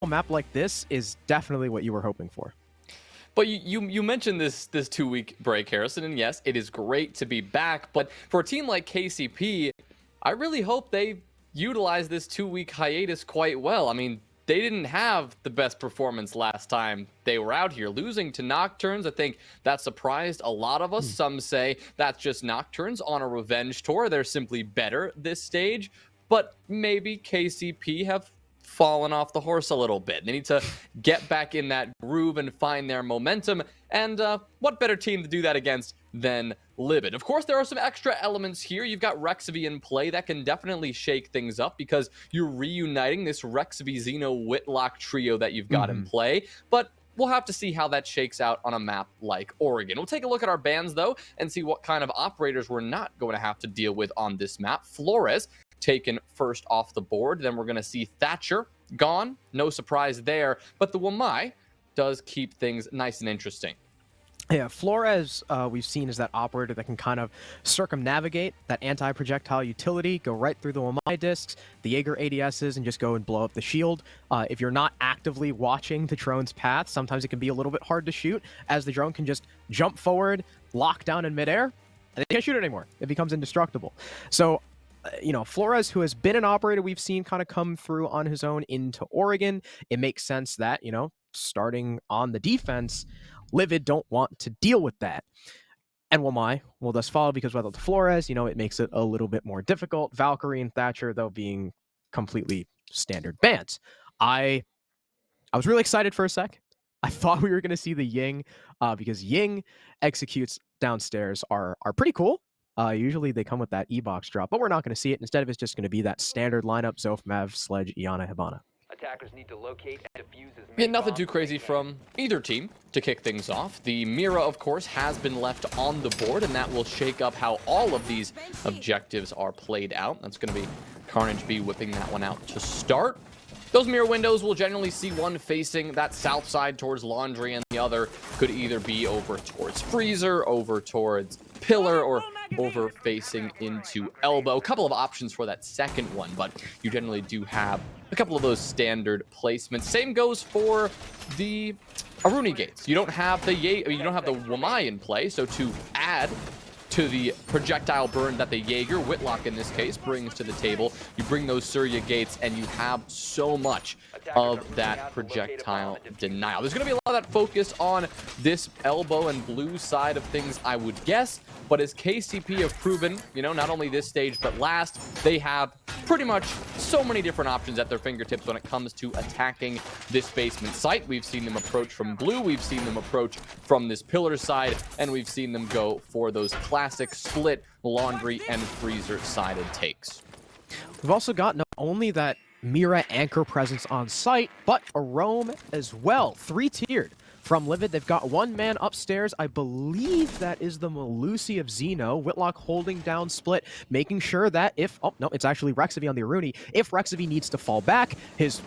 A map like this is definitely what you were hoping for. But you mentioned this 2-week break, Harrison, and yes, it is great to be back. But for a team like KCP, I really hope they utilize this 2-week hiatus quite well. I mean, they didn't have the best performance last time they were out here. Losing to Nocturnes, I think that surprised a lot of us. Some say that's just Nocturnes on a revenge tour. They're simply better this stage. But maybe KCP have fallen off the horse a little bit. They need to get back in that groove and find their momentum. And what better team to do that against than LiViD? Of course, there are some extra elements here. You've got Rexivy in play. That can definitely shake things up because you're reuniting this Rexivy Xeno Whitlock trio that you've got in play. But we'll have to see how that shakes out on a map like Oregon. We'll take a look at our bans, though, and see what kind of operators we're not going to have to deal with on this map. Flores taken first off the board. Then we're going to see Thatcher gone. No surprise there. But the Wamai does keep things nice and interesting. Yeah, Flores, we've seen as that operator that can kind of circumnavigate that anti-projectile utility, go right through the Wamai discs, the Jaeger ADSs, and just go and blow up the shield. If you're not actively watching the drone's path, sometimes it can be a little bit hard to shoot, as the drone can just jump forward, lock down in midair, and they can't shoot it anymore. It becomes indestructible. So, Flores, who has been an operator we've seen kind of come through on his own into Oregon, it makes sense that, starting on the defense, LiViD don't want to deal with that. And Wamai will thus follow because without the Flores, it makes it a little bit more difficult. Valkyrie and Thatcher, though, being completely standard bans. I was really excited for a sec. I thought we were going to see the Ying because Ying executes downstairs are pretty cool. Usually they come with that E-box drop, but we're not going to see it. Instead of it's just going to be that standard lineup, Zoph, Mav, Sledge, Iana, Hibana. Attackers need to locate and defuse as Yeah, nothing too crazy from either team to kick things off. The Mira, of course, has been left on the board, and that will shake up how all of these objectives are played out. That's going to be Carnage B whipping that one out to start. Those mirror windows will generally see one facing that south side towards Laundry, and the other could either be over towards Freezer, over towards Pillar, or over facing into Elbow. A couple of options for that second one, but you generally do have a couple of those standard placements. Same goes for the Aruni gates. You don't have the Wamai in play, so to add to the projectile burn that the Jaeger, Whitlock in this case, brings to the table, you bring those Surya gates and you have so much of that projectile denial. There's going to be a lot of that focus on this Elbow and blue side of things, I would guess, but as KCP have proven, not only this stage, but last, they have pretty much so many different options at their fingertips when it comes to attacking this basement site. We've seen them approach from blue, we've seen them approach from this pillar side, and we've seen them go for those classic split Laundry and Freezer sided takes. We've also got not only that Mira anchor presence on site, but a roam as well, 3-tiered. From LiViD, they've got one man upstairs. I believe that is the Malusi of Xeno. Whitlock holding down split, making sure that if... Oh, no, it's actually Rexivy on the Aruni. If Rexivy needs to fall back, his,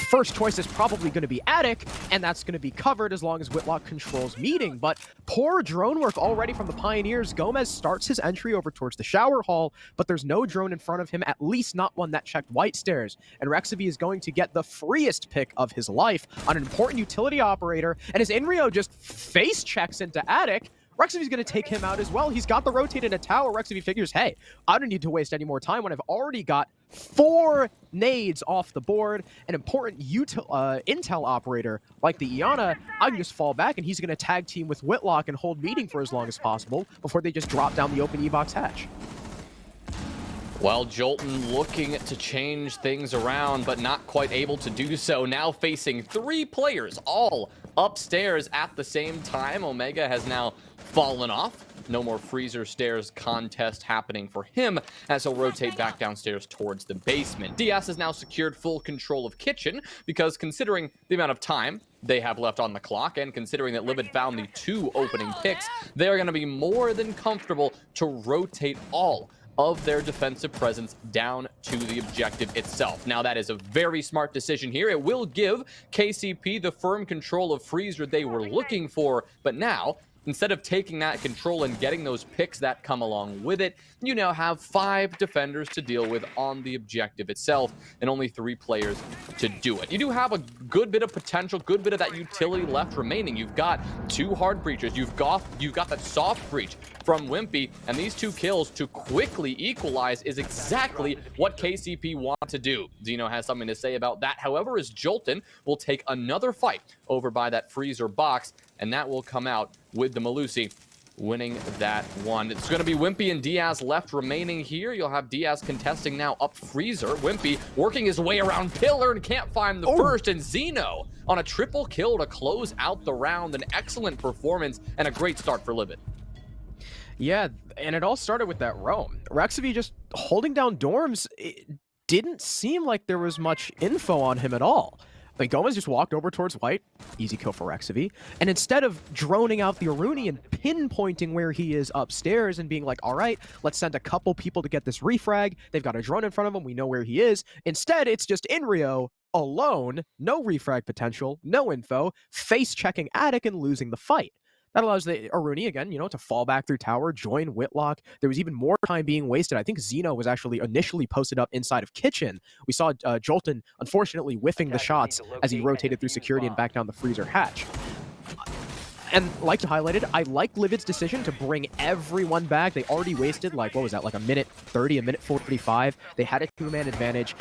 first choice is probably going to be Attic, and that's going to be covered as long as Whitlock controls meeting. But poor drone work already from the Pioneers. Gomez starts his entry over towards the shower hall, but there's no drone in front of him, at least not one that checked white stairs. And Rexivy is going to get the freest pick of his life on an important utility operator, and as Inrio just face checks into Attic, Rexivy's going to take him out as well. He's got the rotate in a tower. Rexivy figures, hey, I don't need to waste any more time when I've already got 4 nades off the board. An important intel operator like the Iana, I can just fall back and he's going to tag team with Whitlock and hold meeting for as long as possible before they just drop down the open E-box hatch. Well, Jolton looking to change things around, but not quite able to do so. Now facing 3 players, all upstairs at the same time. Omega has now fallen off. No more Freezer stairs contest happening for him as he'll rotate back downstairs towards the basement. DS has now secured full control of Kitchen because considering the amount of time they have left on the clock and considering that LiViD found the 2 opening picks, they're going to be more than comfortable to rotate all of their defensive presence down to the objective itself. Now, that is a very smart decision here. It will give KCP the firm control of Freezer they were looking for, but now instead of taking that control and getting those picks that come along with it, you now have 5 defenders to deal with on the objective itself and only 3 players to do it. You do have a good bit of potential, good bit of that utility left remaining. You've got 2 hard breaches, you've got that soft breach from Wimpy, and these 2 kills to quickly equalize is exactly what KCP want to do. Zeno has something to say about that. However, as Jolton will take another fight over by that freezer box, and that will come out with the Malusi winning that one. It's going to be Wimpy and Diaz left remaining here. You'll have Diaz contesting now up freezer. Wimpy working his way around pillar and can't find the first, and Zeno on a triple kill to close out the round. An excellent performance and a great start for LiViD. Yeah, and it all started with that roam. Rexavy just holding down dorms. It didn't seem like there was much info on him at all. Like, Gomez just walked over towards White, easy kill for Rexavy, and instead of droning out the Aruni and pinpointing where he is upstairs and being like, all right, let's send a couple people to get this refrag, they've got a drone in front of them, we know where he is, instead it's just Inrio alone, no refrag potential, no info, face-checking Attic and losing the fight. That allows the Aruni, again, to fall back through tower, join Whitlock. There was even more time being wasted. I think Zeno was actually initially posted up inside of Kitchen. We saw Jolton, unfortunately, whiffing the shots as he rotated through security and back down the freezer hatch. And like you highlighted, I like LiViD's decision to bring everyone back. They already wasted, like, what was that, like a minute 30, a minute 45. They had a 2-man advantage.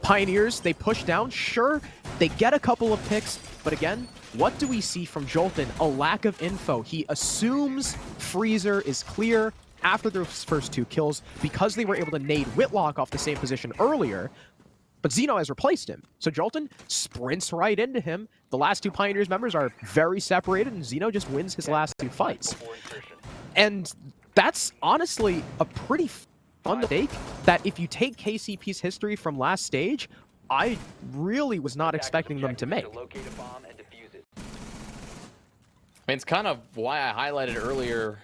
Pioneers, they push down, sure, they get a couple of picks, but again, what do we see from Jolton? A lack of info. He assumes freezer is clear after those first 2 kills because they were able to nade Whitlock off the same position earlier, but Zeno has replaced him. So Jolton sprints right into him. The last 2 Pioneers members are very separated, and Zeno just wins his last 2 fights. And that's honestly a pretty fun mistake that if you take KCP's history from last stage, I really was not expecting them to make. I mean, it's kind of why I highlighted earlier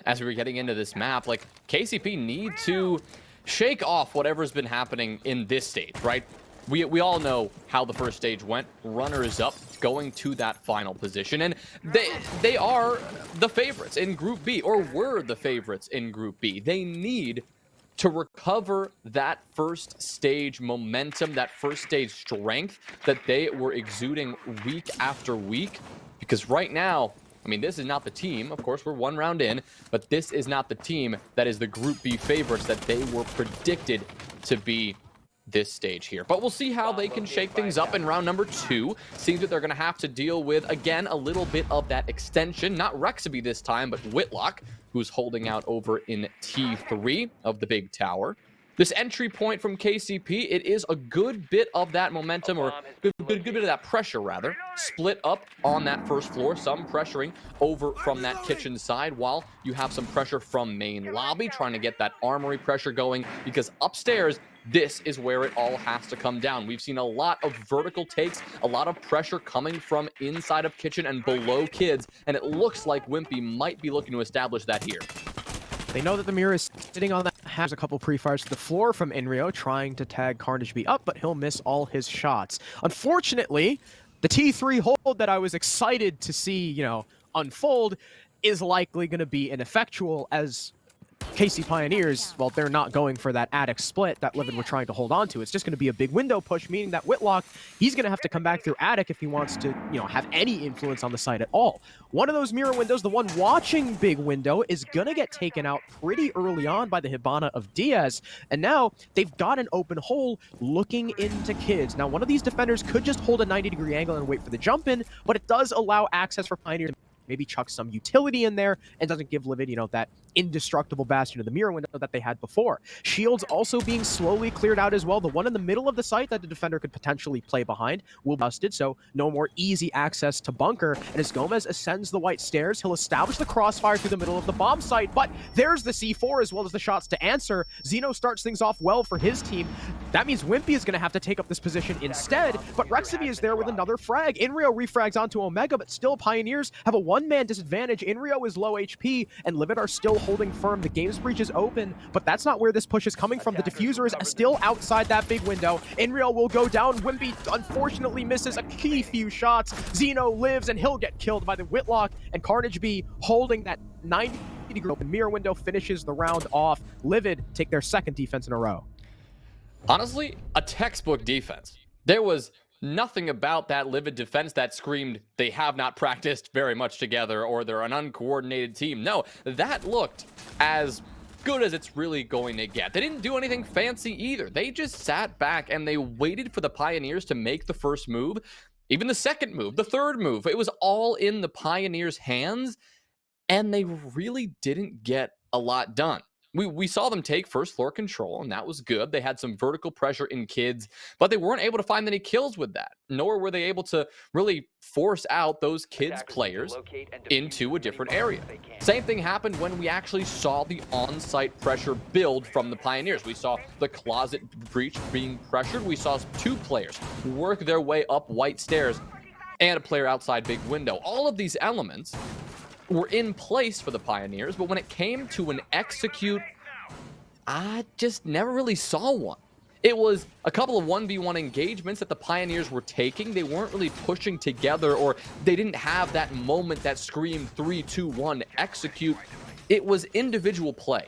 as we were getting into this map, like, KCP need to shake off whatever's been happening in this stage, right? We all know how the first stage went. Runners up, going to that final position, and they are the favorites in Group B, or were the favorites in Group B. They need to recover that first stage momentum, that first stage strength that they were exuding week after week, because right now, I mean, this is not the team. Of course, we're 1 round in, but this is not the team that is the Group B favorites that they were predicted to be this stage here. But we'll see how they can shake things up in round number 2. Seems that they're going to have to deal with, again, a little bit of that extension. Not Rexavy this time, but Whitlock, who's holding out over in T3 of the big tower. This entry point from KCP, it is a good bit of that momentum, or good bit of that pressure, rather. Split up on that first floor, some pressuring over from that kitchen side, while you have some pressure from main lobby, trying to get that armory pressure going, because upstairs, this is where it all has to come down. We've seen a lot of vertical takes, a lot of pressure coming from inside of kitchen and below kids, and it looks like Wimpy might be looking to establish that here. They know that the mirror is sitting on that. Has a couple pre-fires to the floor from Inrio, trying to tag Carnage B up, but he'll miss all his shots. Unfortunately, the T3 hold that I was excited to see, unfold is likely going to be ineffectual, as KC Pioneers, well, they're not going for that Attic split that LiViD were trying to hold on to. It's just going to be a big window push, meaning that Whitlock, he's going to have to come back through Attic if he wants to, have any influence on the site at all. One of those mirror windows, the one watching big window, is going to get taken out pretty early on by the Hibana of Diaz, and now they've got an open hole looking into kids. Now, one of these defenders could just hold a 90-degree angle and wait for the jump in, but it does allow access for Pioneers. Maybe chuck some utility in there and doesn't give LiViD, that indestructible bastion of the mirror window that they had before. Shields also being slowly cleared out as well. The one in the middle of the site that the defender could potentially play behind will be busted, so no more easy access to bunker. And as Gomez ascends the white stairs, he'll establish the crossfire through the middle of the bomb site, but there's the C4 as well as the shots to answer. Zeno starts things off well for his team. That means Wimpy is going to have to take up this position instead, but Rexivy is there with another frag. Inrio refrags onto Omega, but still Pioneers have a one-man disadvantage. Inrio is low HP, and LiViD are still holding firm. The game's breach is open, but that's not where this push is coming from. The diffuser is still outside that big window. Inrio will go down. Wimpy unfortunately misses a key few shots. Xeno lives, and he'll get killed by the Whitlock, and Carnage B holding that 90-degree open mirror window finishes the round off. LiViD take their second defense in a row. Honestly, a textbook defense. There was nothing about that LiViD defense that screamed they have not practiced very much together or they're an uncoordinated team. No, that looked as good as it's really going to get. They didn't do anything fancy either. They just sat back and they waited for the Pioneers to make the first move, even the second move, the third move. It was all in the Pioneers' hands, and they really didn't get a lot done. We saw them take first floor control, and that was good. They had some vertical pressure in kids, but they weren't able to find any kills with that, nor were they able to really force out those kids players into a different area. Same thing happened when we actually saw the on-site pressure build from the Pioneers. We saw the closet breach being pressured. We saw 2 players work their way up white stairs and a player outside big window. All of these elements were in place for the Pioneers, but when it came to an execute, I just never really saw one. It was a couple of 1v1 engagements that the Pioneers were taking. They weren't really pushing together, or they didn't have that moment that screamed 3, 2, 1, execute. It was individual play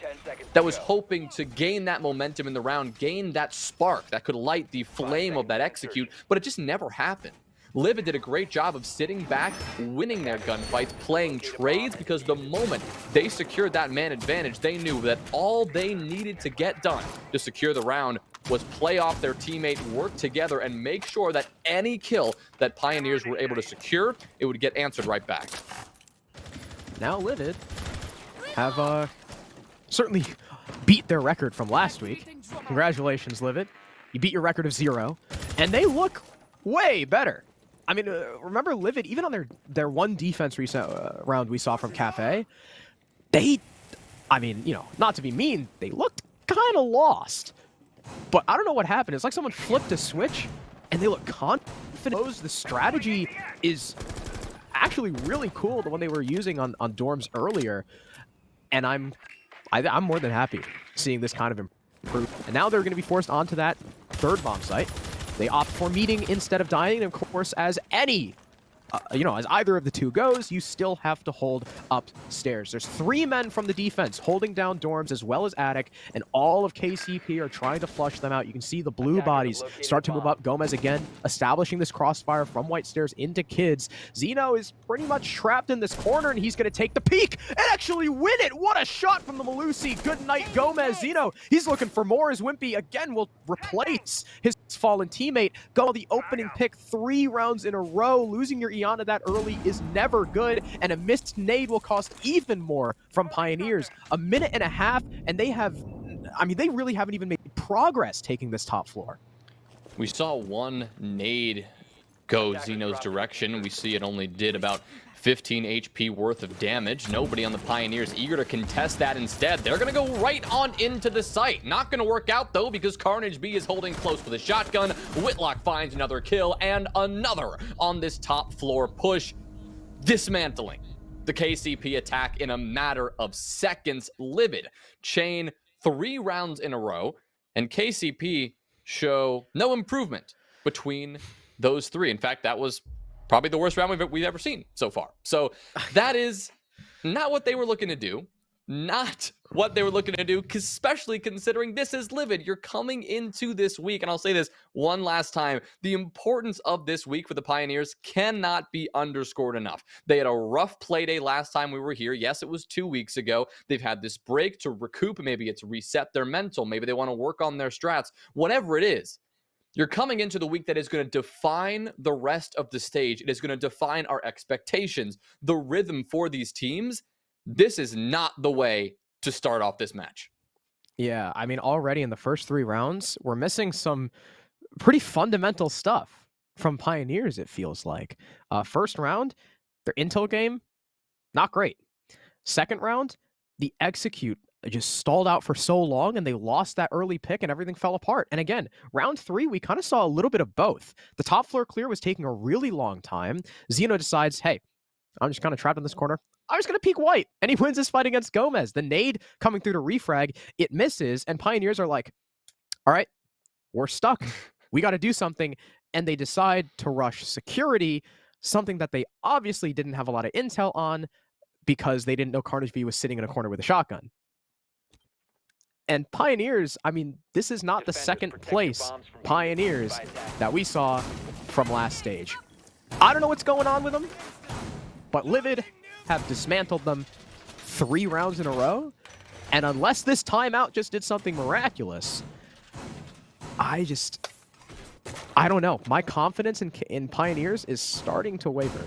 that was hoping to gain that momentum in the round, gain that spark that could light the flame of that execute, but it just never happened. LiViD did a great job of sitting back, winning their gunfights, playing trades, because the moment they secured that man advantage, they knew that all they needed to get done to secure the round was play off their teammate, work together, and make sure that any kill that Pioneers were able to secure, it would get answered right back. Now LiViD have certainly beat their record from last week. Congratulations, LiViD. You beat your record of 0, and they look way better. I mean, remember LiViD, even on their one defense round we saw from Cafe, they, I mean, you know, not to be mean, they looked kind of lost. But I don't know what happened. It's like someone flipped a switch, and they look confident. The strategy is actually really cool, the one they were using on Dorms earlier. And I'm more than happy seeing this kind of improve. And now they're going to be forced onto that third bomb site. They opt for meeting instead of dying, and of course, as any, as either of the two goes, you still have to hold upstairs. There's 3 men from the defense holding down Dorms as well as Attic, and all of KCP are trying to flush them out. You can see the blue bodies start to move up. Gomez again establishing this crossfire from white stairs into kids. Xeno is pretty much trapped in this corner, and he's going to take the peek and actually win it. What a shot from the Malusi. Good night, Gomez. Xeno, he's looking for more as Wimpy again will replace his fallen teammate. Go the opening pick 3 rounds in a row. Losing your Iana that early is never good, and a missed nade will cost even more from Pioneers. 1.5 minutes, and they have, I mean, they really haven't even made progress taking this top floor. We saw one nade go Xeno's direction. We see it only did about 15 HP worth of damage. Nobody on the Pioneers eager to contest that instead. They're going to go right on into the site. Not going to work out, though, because Carnage B is holding close with a shotgun. Whitlock finds another kill and another on this top floor push, dismantling the KCP attack in a matter of seconds. LiViD chain 3 rounds in a row, and KCP show no improvement between those 3. In fact, that was probably the worst round we've ever seen so far. So that is not what they were looking to do. Not what they were looking to do, especially considering this is LiViD. You're coming into this week, and I'll say this one last time. The importance of this week for the Pioneers cannot be underscored enough. They had a rough play day last time we were here. Yes, it was 2 weeks ago. They've had this break to recoup. Maybe it's reset their mental. Maybe they want to work on their strats. Whatever it is, you're coming into the week that is going to define the rest of the stage. It is going to define our expectations, the rhythm for these teams. This is not the way to start off this match. Yeah, I mean, already in the first 3 rounds, we're missing some pretty fundamental stuff from Pioneers, it feels like. First round, their intel game, not great. Second round, the execute They just stalled out for so long and they lost that early pick and everything fell apart. And again, round 3, we kind of saw a little bit of both. The top floor clear was taking a really long time. Zeno decides, hey, I'm just kind of trapped in this corner. I'm just going to peek white. And he wins his fight against Gomez. The nade coming through to refrag, it misses. And Pioneers are like, all right, we're stuck. We got to do something. And they decide to rush security, something that they obviously didn't have a lot of intel on because they didn't know Carnage V was sitting in a corner with a shotgun. And Pioneers, I mean, this is not the second place Pioneers that we saw from last stage. I don't know what's going on with them, but LiViD have dismantled them 3 rounds in a row. And unless this timeout just did something miraculous, I don't know. My confidence in Pioneers is starting to waver.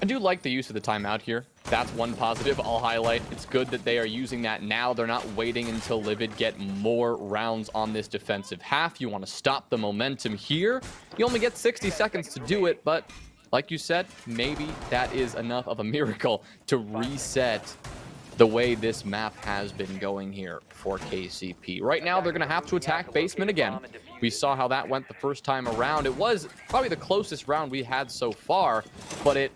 I do like the use of the timeout here. That's one positive I'll highlight. It's good that they are using that now. They're not waiting until LiViD get more rounds on this defensive half. You want to stop the momentum here. You only get 60 seconds to do it, but like you said, maybe that is enough of a miracle to reset the way this map has been going here for KCP. Right now, they're going to have to attack basement again. We saw how that went the first time around. It was probably the closest round we had so far, but it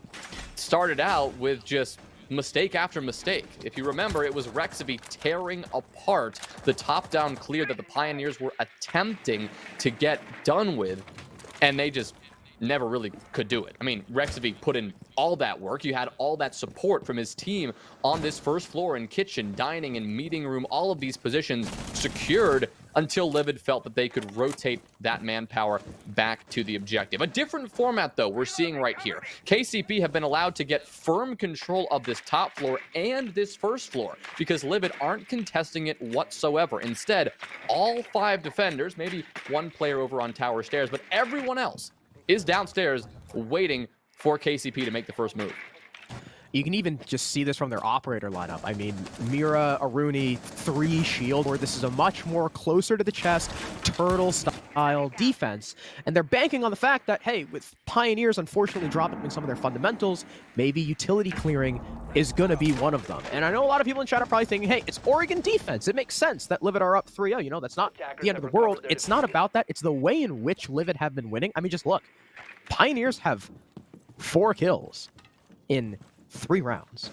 started out with just mistake after mistake. If you remember, it was Rexaby tearing apart the top-down clear that the Pioneers were attempting to get done with, and they just never really could do it. I mean, Rexaby put in all that work. You had all that support from his team on this first floor in kitchen, dining, and meeting room, all of these positions secured until LiViD felt that they could rotate that manpower back to the objective. A different format, though, we're seeing right here. KCP have been allowed to get firm control of this top floor and this first floor because LiViD aren't contesting it whatsoever. Instead, all 5 defenders, maybe 1 player over on tower stairs, but everyone else is downstairs waiting for KCP to make the first move. You can even just see this from their operator lineup. I mean, Mira, Aruni, 3 shield, where this is a much more closer to the chest, turtle-style defense. And they're banking on the fact that, hey, with Pioneers unfortunately dropping some of their fundamentals, maybe utility clearing is going to be one of them. And I know a lot of people in chat are probably thinking, hey, it's Oregon defense. It makes sense that LiViD are up 3-0. You know, that's not the end of the world. It's not about that. It's the way in which LiViD have been winning. I mean, just look. Pioneers have 4 kills in 3 rounds.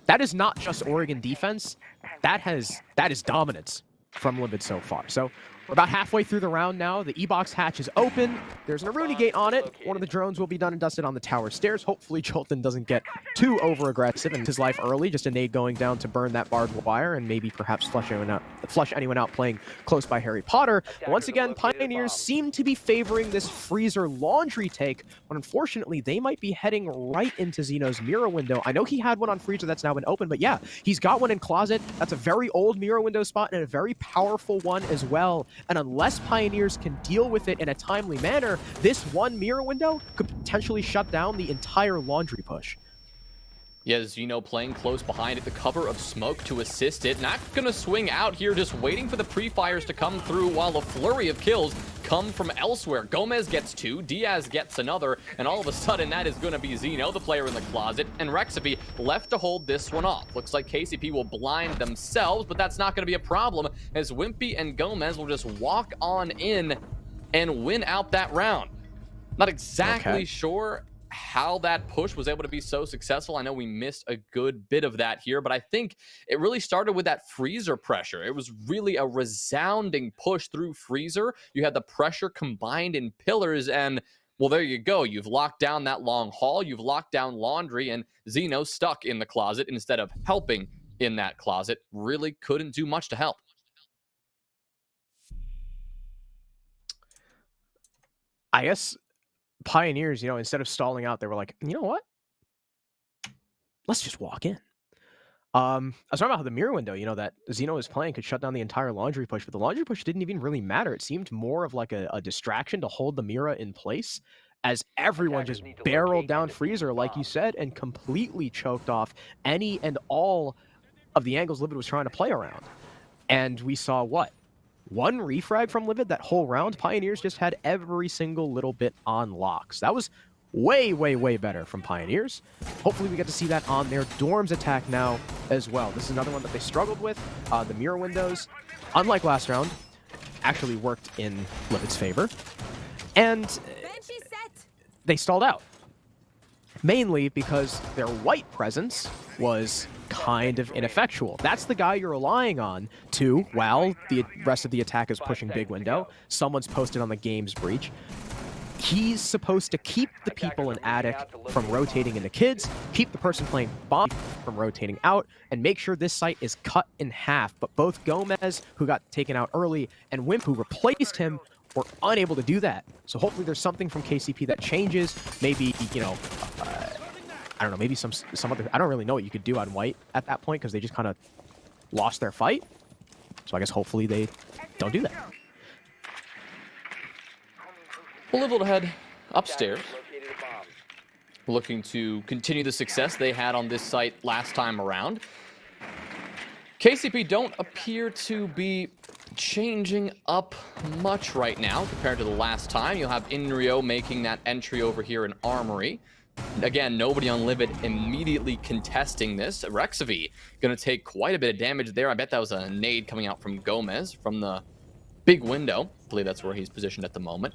That is not just Oregon defense. That is dominance from LiViD so far. So we're about halfway through the round now. The E-box hatch is open. There's an Aruni gate on it. One of the drones will be done and dusted on the tower stairs. Hopefully Jolton doesn't get too over-aggressive and his life early. Just a nade going down to burn that barbed wire and maybe perhaps flush anyone out playing close by Harry Potter. Once again, Pioneers seem to be favoring this freezer laundry take, but unfortunately they might be heading right into Zeno's Mira window. I know he had one on freezer that's now been open, but yeah, he's got one in closet. That's a very old Mira window spot and a very powerful one as well. And unless Pioneers can deal with it in a timely manner, this one Mira window could potentially shut down the entire laundry push. Yeah, Zeno playing close behind at the cover of smoke to assist it. Not going to swing out here, just waiting for the pre-fires to come through while a flurry of kills come from elsewhere. Gomez gets 2, Diaz gets another, and all of a sudden that is going to be Zeno, the player in the closet, and Rexaby left to hold this one off. Looks like KCP will blind themselves, but that's not going to be a problem as Wimpy and Gomez will just walk on in and win out that round. Not exactly sure how that push was able to be so successful. I know we missed a good bit of that here, but I think it really started with that freezer pressure. It was really a resounding push through freezer. You had the pressure combined in pillars, and well, there you go. You've locked down that long haul, you've locked down laundry, and Zeno stuck in the closet instead of helping in that closet. Really couldn't do much to help. I guess Pioneers, you know, instead of stalling out, they were like, you know what? Let's just walk in. I was talking about how the mirror window, you know, that Zeno was playing could shut down the entire laundry push, but the laundry push didn't even really matter. It seemed more of like a distraction to hold the Mira in place as everyone just barreled down freezer, like you said, and completely choked off any and all of the angles LiViD was trying to play around. And we saw what? 1 refrag from LiViD that whole round. Pioneers just had every single little bit on locks. That was way, way, way better from Pioneers. Hopefully we get to see that on their Dorms attack now as well. This is another one that they struggled with. The mirror windows, unlike last round, actually worked in LiViD's favor. And they stalled out. Mainly because their white presence was kind of ineffectual. That's the guy you're relying on to, while the rest of the attack is pushing big window, someone's posted on the game's breach. He's supposed to keep the people in attic from rotating into kids, keep the person playing bomb from rotating out, and make sure this site is cut in half. But both Gomez, who got taken out early, and Wimp, who replaced him, were unable to do that. So hopefully there's something from KCP that changes. Maybe, you know, I don't know, maybe some other, I don't really know what you could do on white at that point because they just kind of lost their fight. So I guess hopefully they don't do that. Well, LiViD head upstairs, looking to continue the success they had on this site last time around. KCP don't appear to be changing up much right now compared to the last time. You'll have Inrio making that entry over here in Armory. Again, nobody on LiViD immediately contesting this. Rexavy going to take quite a bit of damage there. I bet that was a nade coming out from Gomez from the big window. I believe that's where he's positioned at the moment.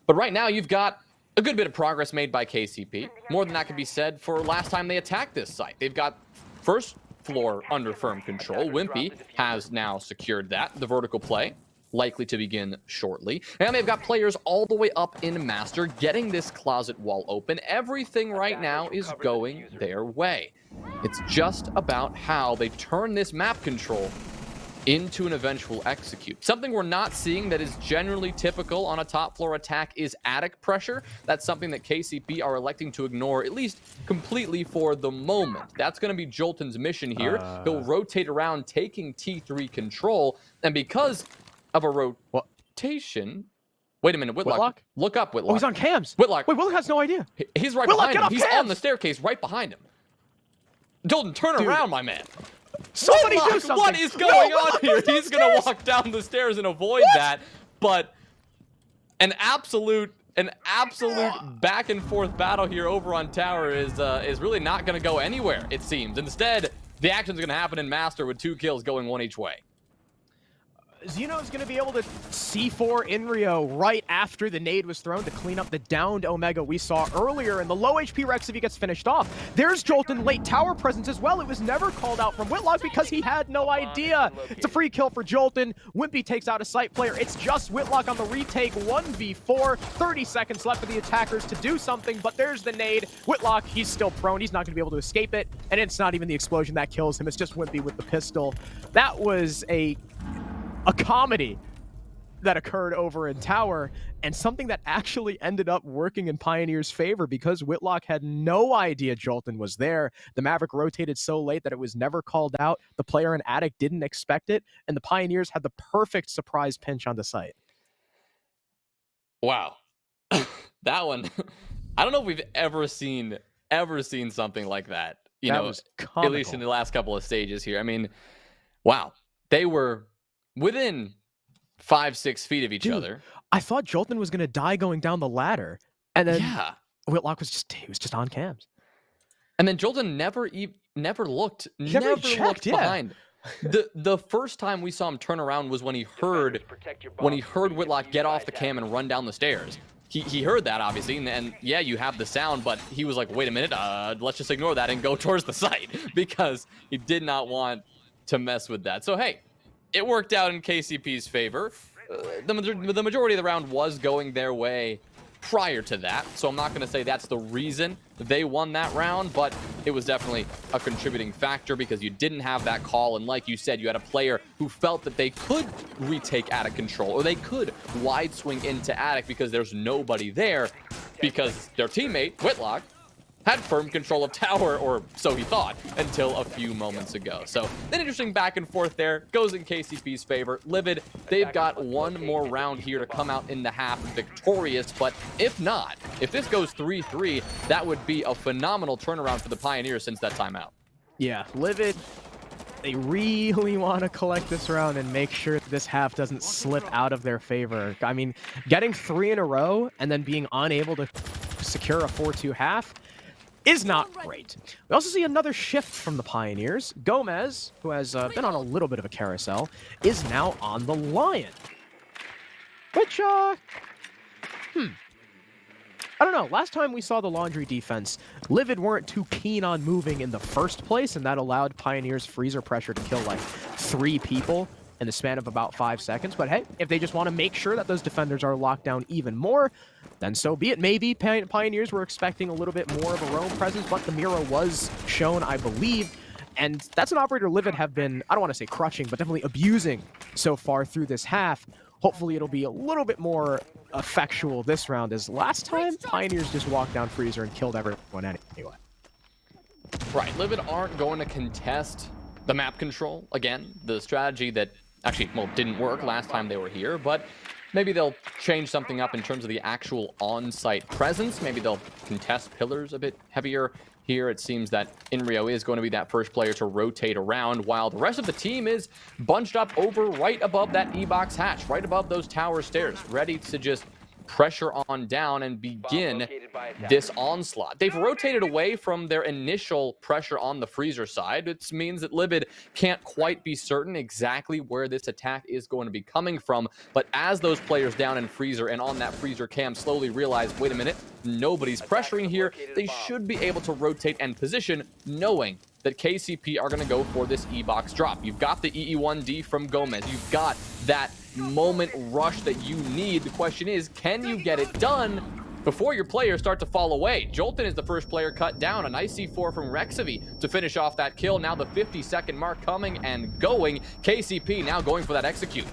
But right now, you've got a good bit of progress made by KCP. More than that could be said for last time they attacked this site. They've got first floor under firm control. Wimpy has now secured that. The vertical play likely to begin shortly. And they've got players all the way up in Master getting this closet wall open. Everything right now is going their way. It's just about how they turn this map control into an eventual execute. Something we're not seeing that is generally typical on a top floor attack is attic pressure. That's something that KCP are electing to ignore, at least completely for the moment. That's going to be Jolton's mission here. He'll rotate around, taking T3 control, and because of a rotation... Wait a minute, Whitlock. Look up, Whitlock. Oh, he's on cams. Whitlock. Wait, Whitlock has no idea. He's right Whitlock, behind him. He's cams! on the staircase right behind him. Jolton, turn around, my man. Somebody Whitlock, do something. what is going on Whitlock here? goes He's going to walk down the stairs and avoid that. But an absolute back and forth battle here over on tower is really not going to go anywhere, it seems. Instead, the action's going to happen in Master with 2 kills going one each way. Xeno's going to be able to C4 Inrio right after the nade was thrown to clean up the downed Omega we saw earlier, and the low HP Rexavy gets finished off. There's Jolton late tower presence as well. It was never called out from Whitlock because he had no idea. It's a free kill for Jolton. Wimpy takes out a site player. It's just Whitlock on the retake, 1v4. 30 seconds left for the attackers to do something, but there's the nade. Whitlock, he's still prone. He's not going to be able to escape it, and it's not even the explosion that kills him. It's just Wimpy with the pistol. That was a comedy that occurred over in tower, and something that actually ended up working in Pioneer's favor because Whitlock had no idea Jolton was there. The Maverick rotated so late that it was never called out. The player in attic didn't expect it, and the Pioneers had the perfect surprise pinch on the site. Wow. That one, I don't know if we've ever seen something like that. That was comical. At least in the last couple of stages here. I mean, wow. They were within 5-6 feet of each other. I thought Jolton was going to die going down the ladder, and then Whitlock was just on cams. And then Jolton never looked behind. The first time we saw him turn around was when he heard Whitlock get off the cam and run down the stairs. He heard that, obviously, and yeah, you have the sound, but he was like, wait a minute, let's just ignore that and go towards the site, because he did not want to mess with that. So hey, it worked out in KCP's favor. The majority of the round was going their way prior to that, so I'm not going to say that's the reason they won that round, but it was definitely a contributing factor because you didn't have that call, and like you said, you had a player who felt that they could retake attic control, or they could wide swing into attic because there's nobody there, because their teammate, Whitlock, had firm control of tower, or so he thought, until a few moments ago. So an interesting back and forth there. Goes in KCP's favor. LiViD, they've got one more round here to come out in the half victorious, but if not, if this goes 3-3, that would be a phenomenal turnaround for the Pioneers since that timeout. Yeah, LiViD, they really want to collect this round and make sure this half doesn't slip out of their favor. I mean, getting 3 in a row and then being unable to secure a 4-2 half is not great. We also see another shift from the Pioneers. Gomez, who has been on a little bit of a carousel, is now on the Lion. Which, I don't know. Last time we saw the Laundry defense, LiViD weren't too keen on moving in the first place, and that allowed Pioneers freezer pressure to kill like 3 people in the span of about 5 seconds. But hey, if they just want to make sure that those defenders are locked down even more, then so be it. Maybe Pioneers were expecting a little bit more of a roam presence, but the Mira was shown, I believe. And that's an operator LiViD have been, I don't want to say crushing, but definitely abusing so far through this half. Hopefully it'll be a little bit more effectual this round, as last time, Pioneers just walked down Freezer and killed everyone anyway. Right, LiViD aren't going to contest the map control. Again, the strategy that actually, well, didn't work last time they were here, but maybe they'll change something up in terms of the actual on-site presence. Maybe they'll contest pillars a bit heavier. Here, it seems that Inrio is going to be that first player to rotate around, while the rest of the team is bunched up over right above that E-box hatch, right above those tower stairs, ready to just pressure on down and begin this onslaught. They've rotated away from their initial pressure on the freezer side. It means that LiViD can't quite be certain exactly where this attack is going to be coming from, but as those players down in freezer and on that freezer cam slowly realize, wait a minute, nobody's pressuring here, they should be able to rotate and position, knowing that KCP are going to go for this E-box drop. You've got the EE1D from Gomez. You've got that moment rush that you need. The question is, can you get it done before your players start to fall away? Jolton is the first player cut down. A nice C4 from Rexavy to finish off that kill. Now the 50-second mark coming and going. KCP now going for that execute.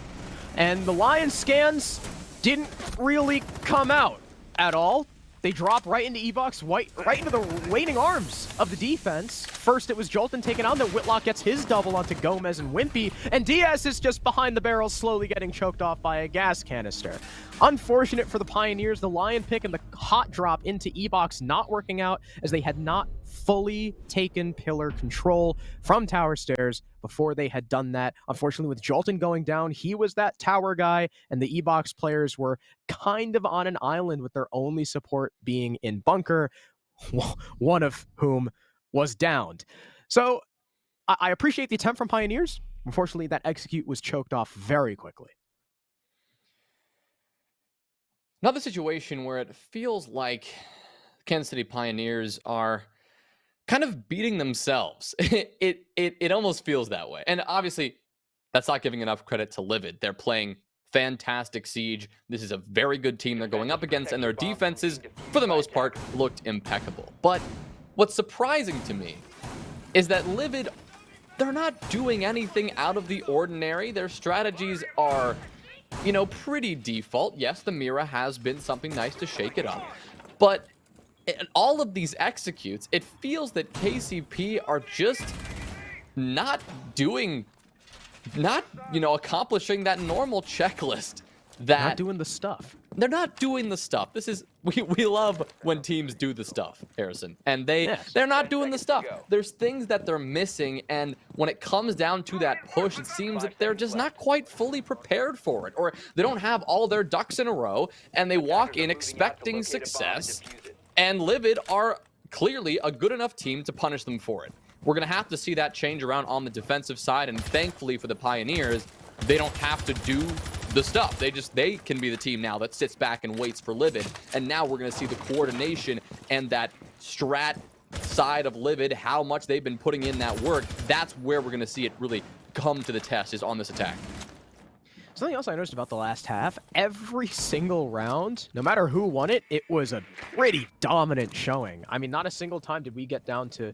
And the Lion scans didn't really come out at all. They drop right into E-box, right into the waiting arms of the defense. First, it was Jolton taken out, then Whitlock gets his double onto Gomez and Wimpy, and Diaz is just behind the barrel, slowly getting choked off by a gas canister. Unfortunate for the Pioneers, the Lion pick and the hot drop into E-box not working out, as they had not fully taken pillar control from tower stairs before they had done that. Unfortunately, with Jolton going down, he was that tower guy, and the E-box players were kind of on an island with their only support being in bunker, one of whom was downed. So I appreciate the attempt from Pioneers. Unfortunately, that execute was choked off very quickly. Another situation where it feels like Kansas City Pioneers are kind of beating themselves. It almost feels that way. And obviously, that's not giving enough credit to LiViD. They're playing fantastic Siege. This is a very good team they're going up against, and their defenses, for the most part, looked impeccable. But what's surprising to me is that LiViD, they're not doing anything out of the ordinary. Their strategies are, you know, pretty default. Yes, the Mira has been something nice to shake it up, but in all of these executes, it feels that KCP are just not accomplishing that normal checklist. Not doing the stuff. They're not doing the stuff. This is, we love when teams do the stuff, Harrison. And they're not doing the stuff. There's things that they're missing, and when it comes down to that push, it seems that they're just not quite fully prepared for it, or they don't have all their ducks in a row, and they walk in expecting success, and LiViD are clearly a good enough team to punish them for it. We're going to have to see that change around on the defensive side, and thankfully for the Pioneers, they don't have to do the stuff. They can be the team now that sits back and waits for LiViD, and now we're going to see the coordination and that strat side of LiViD, how much they've been putting in that work. That's where we're going to see it really come to the test, is on this attack. Something else I noticed about the last half, every single round, no matter who won it, it was a pretty dominant showing. I mean, not a single time did we get down to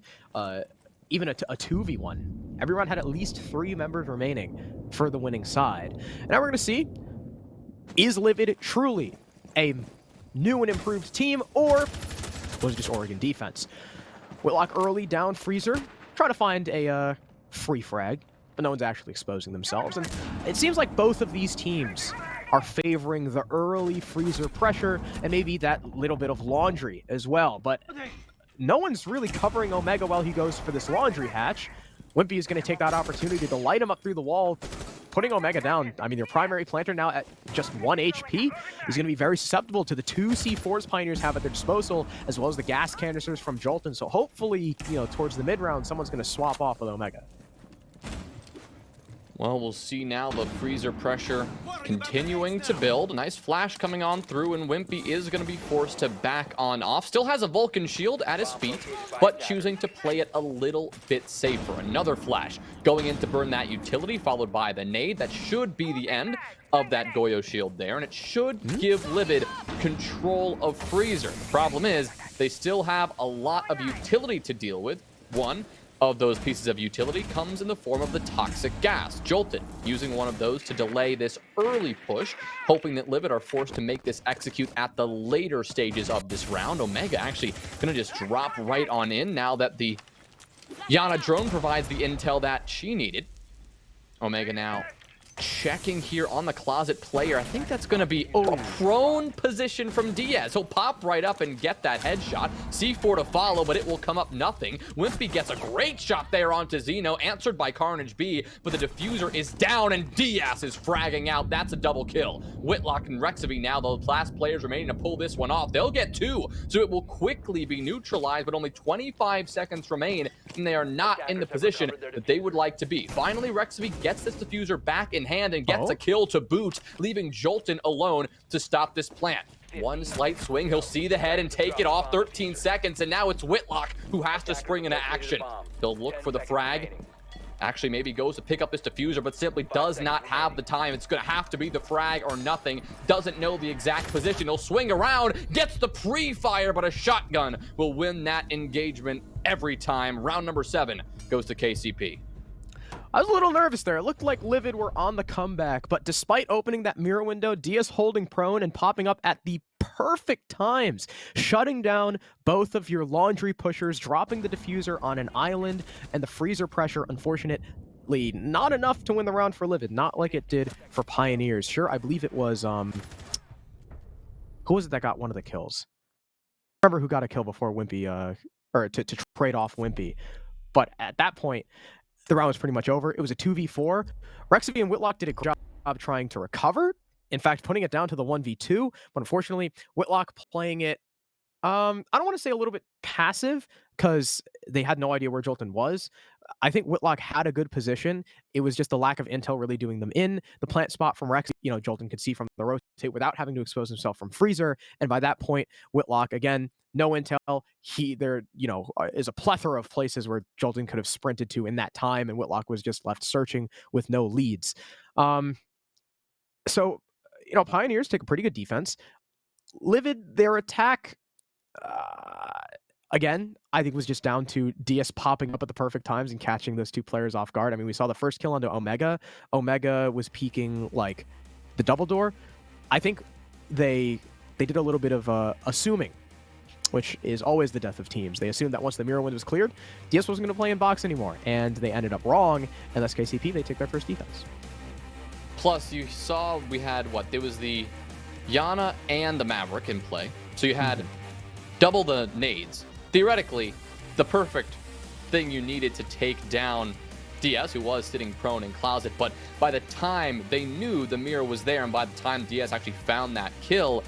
even a 2v1. Everyone had at least 3 members remaining for the winning side. And now we're going to see, is LiViD truly a new and improved team, or was it just Oregon defense? Whitlock early down Freezer, trying to find a free frag, but no one's actually exposing themselves. And it seems like both of these teams are favoring the early Freezer pressure and maybe that little bit of laundry as well. But no one's really covering Omega while he goes for this laundry hatch. Wimpy is going to take that opportunity to light him up through the wall, putting Omega down. I mean, your primary planter now at just 1 HP is going to be very susceptible to the 2 C4s Pioneers have at their disposal, as well as the gas canisters from Jolton. So hopefully, towards the mid-round, someone's going to swap off with Omega. Well, we'll see now the freezer pressure continuing to build. A nice flash coming on through, and Wimpy is going to be forced to back on off. Still has a Vulcan shield at his feet, but choosing to play it a little bit safer. Another flash going in to burn that utility, followed by the nade. That should be the end of that Goyo shield there, and it should give LiViD control of freezer. The problem is they still have a lot of utility to deal with. One of those pieces of utility comes in the form of the toxic gas. Jolton using one of those to delay this early push, hoping that LiViD are forced to make this execute at the later stages of this round. Omega actually gonna just drop right on in now that the Yana drone provides the intel that she needed. Omega now checking here on the closet player. I think that's going to be a prone position from Diaz. He'll pop right up and get that headshot. C4 to follow, but it will come up nothing. Wimpy gets a great shot there onto Zeno, answered by Carnage B, but the diffuser is down and Diaz is fragging out. That's a double kill. Whitlock and Rexavy now, the last players remaining to pull this one off. They'll get 2, so it will quickly be neutralized, but only 25 seconds remain, and they are not in the position that they would like to be. Finally, Rexavy gets this diffuser back in hand and gets a kill to boot, leaving Jolton alone to stop this plant. One slight swing, he'll see the head and take it off. 13 seconds, and now it's Whitlock who has to spring into action. He'll look for the frag. Actually, maybe goes to pick up this diffuser, but simply does not have the time. It's going to have to be the frag or nothing. Doesn't know the exact position. He'll swing around, gets the pre-fire, but a shotgun will win that engagement every time. Round number 7 goes to KCP. I was a little nervous there. It looked like LiViD were on the comeback, but despite opening that mirror window, Diaz holding prone and popping up at the perfect times, shutting down both of your laundry pushers, dropping the diffuser on an island, and the freezer pressure, unfortunately, not enough to win the round for LiViD, not like it did for Pioneers. Sure, I believe it was, who was it that got one of the kills? I remember who got a kill before Wimpy, or to trade off Wimpy. But at that point, the round was pretty much over. It was a 2v4. Rexavy and Whitlock did a great job trying to recover. In fact, putting it down to the 1v2. But unfortunately, Whitlock playing it, I don't want to say a little bit passive, because they had no idea where Jolton was. I think Whitlock had a good position. It was just the lack of intel really doing them in. The plant spot from Rex, Jolton could see from the rotate without having to expose himself from freezer. And by that point, Whitlock, again, no intel. There is a plethora of places where Jolton could have sprinted to in that time, and Whitlock was just left searching with no leads. So, Pioneers take a pretty good defense. LiViD, their attack, again, I think was just down to DS popping up at the perfect times and catching those 2 players off guard. I mean, we saw the first kill onto Omega. Omega was peeking like the double door. I think they did a little bit of assuming, which is always the death of teams. They assumed that once the mirror window was cleared, DS wasn't going to play in box anymore, and they ended up wrong, and that's KCP. They take their first defense. Plus, you saw we had, there was the Yana and the Maverick in play. So you had double the nades. Theoretically, the perfect thing you needed to take down DS, who was sitting prone in closet. But by the time they knew the mirror was there, and by the time DS actually found that kill,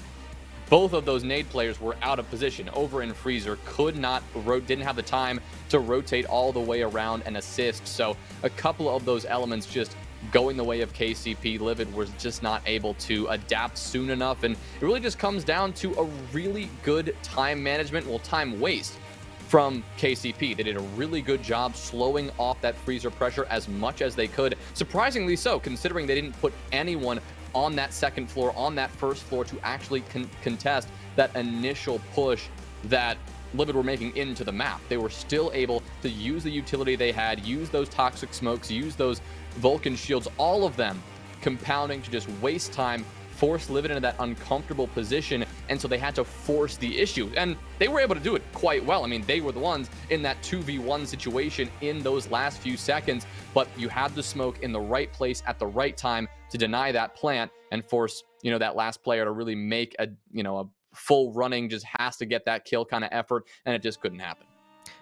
both of those nade players were out of position. Over in freezer, didn't have the time to rotate all the way around and assist. So a couple of those elements just going the way of KCP. LiViD was just not able to adapt soon enough, and it really just comes down to a really good time management, time waste from KCP. They did a really good job slowing off that freezer pressure as much as they could. Surprisingly so, considering they didn't put anyone on that second floor, on that first floor, to actually contest that initial push that LiViD were making into the map. They were still able to use the utility they had, use those toxic smokes, use those Vulcan shields, all of them compounding to just waste time, force LiViD into that uncomfortable position, and so they had to force the issue. And they were able to do it quite well. I mean, they were the ones in that 2v1 situation in those last few seconds, but you had the smoke in the right place at the right time to deny that plant and force, that last player to really make a full running, just has to get that kill kind of effort, and it just couldn't happen.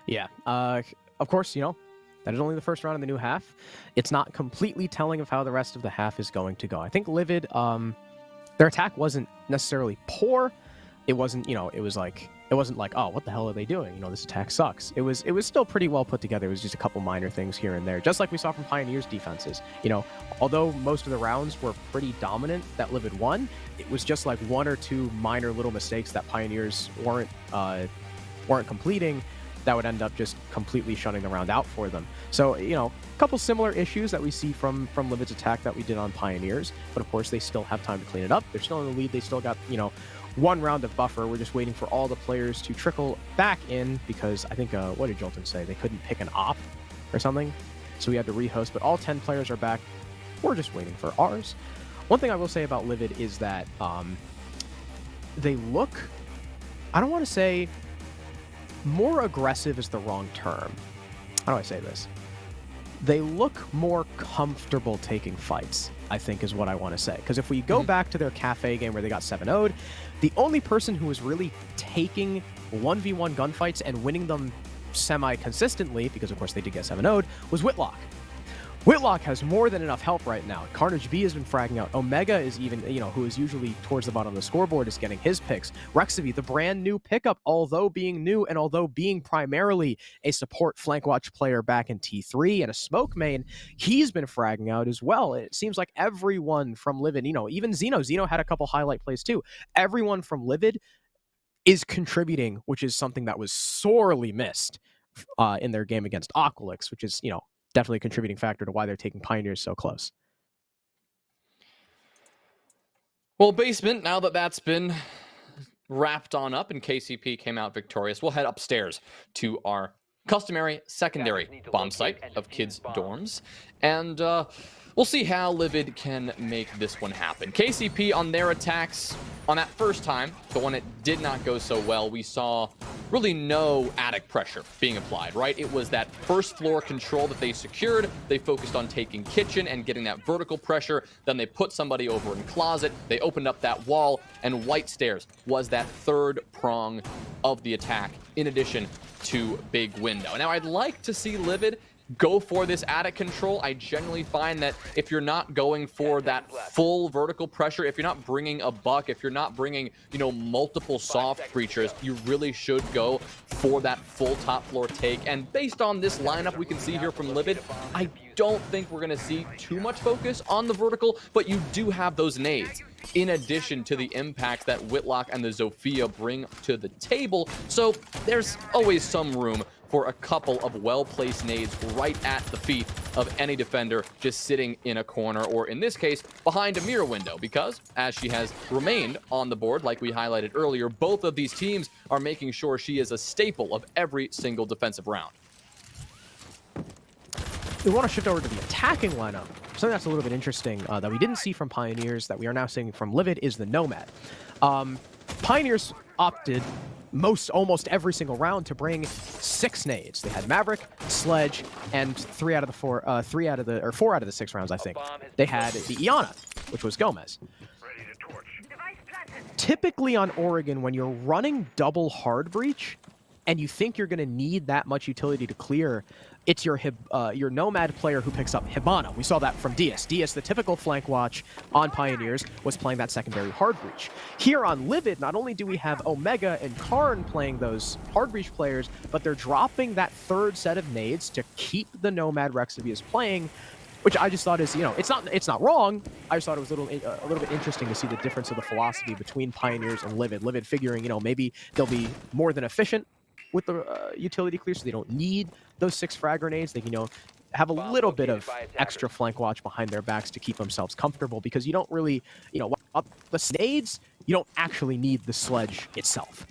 Yeah. Of course, that That is only the first round of the new half. It's not completely telling of how the rest of the half is going to go. I think LiViD, their attack wasn't necessarily poor. It wasn't, it wasn't like, oh, what the hell are they doing? This attack sucks. It was still pretty well put together. It was just a couple minor things here and there, just like we saw from Pioneer's defenses. Although most of the rounds were pretty dominant that LiViD won, it was just like one or two minor little mistakes that Pioneers weren't completing that would end up just completely shutting the round out for them. So, a couple similar issues that we see from LiViD's attack that we did on Pioneers, but of course they still have time to clean it up. They're still in the lead. They still got, one round of buffer. We're just waiting for all the players to trickle back in because I think, what did Jolton say? They couldn't pick an op or something. So we had to rehost, but all 10 players are back. We're just waiting for ours. One thing I will say about LiViD is that they look, I don't want to say more aggressive is the wrong term. How do I say this? They look more comfortable taking fights, I think is what I want to say. Because if we go back to their Cafe game where they got 7-0'd, the only person who was really taking 1v1 gunfights and winning them semi-consistently, because of course they did get 7-0'd, was Whitlock. Whitlock has more than enough help right now. Carnage B has been fragging out. Omega is even, who is usually towards the bottom of the scoreboard, is getting his picks. Rexavy, the brand new pickup, although being new and although being primarily a support flank watch player back in T3 and a smoke main, he's been fragging out as well. It seems like everyone from LiViD, even Zeno had a couple highlight plays too. Everyone from LiViD is contributing, which is something that was sorely missed in their game against Aqualix, which is, definitely a contributing factor to why they're taking Pioneers so close. Well, Basement, now that that's been wrapped on up and KCP came out victorious, we'll head upstairs to our customary secondary bomb site of kids' dorms. And we'll see how LiViD can make this one happen. KCP on their attacks, on that first time, the one that did not go so well, we saw really no attic pressure being applied, right? It was that first floor control that they secured. They focused on taking kitchen and getting that vertical pressure. Then they put somebody over in closet. They opened up that wall, and White Stairs was that third prong of the attack, in addition to Big Window. Now, I'd like to see LiViD go for this attic control. I generally find that if you're not going for that full vertical pressure, if you're not bringing a buck, if you're not bringing, multiple soft creatures, you really should go for that full top floor take. And based on this lineup we can see here from LiViD, I don't think we're going to see too much focus on the vertical, but you do have those nades in addition to the impact that Whitlock and the Zofia bring to the table. So there's always some room for a couple of well-placed nades right at the feet of any defender just sitting in a corner, or in this case, behind a mirror window, because as she has remained on the board, like we highlighted earlier, both of these teams are making sure she is a staple of every single defensive round. We want to shift over to the attacking lineup. Something that's a little bit interesting that we didn't see from Pioneers that we are now seeing from LiViD is the Nomad. Pioneers opted almost every single round to bring 6 nades. They had Maverick, Sledge, and 4 out of the 6 rounds, I think. They had the Iana, which was Gomez. Typically on Oregon, when you're running double hard breach and you think you're going to need that much utility to clear, it's your Nomad player who picks up Hibana. We saw that from Diaz. Diaz, the typical flank watch on Pioneers, was playing that secondary hard breach. Here on LiViD, not only do we have Omega and Karn playing those hard breach players, but they're dropping that third set of nades to keep the Nomad Rexavias playing, which I just thought is, it's not wrong. I just thought it was a little bit interesting to see the difference of the philosophy between Pioneers and LiViD. LiViD figuring, maybe they'll be more than efficient with the utility clear, so they don't need those 6 frag grenades. They can, have a little bit of extra flank watch behind their backs to keep themselves comfortable, because you don't really, up the nades, you don't actually need the sledge itself.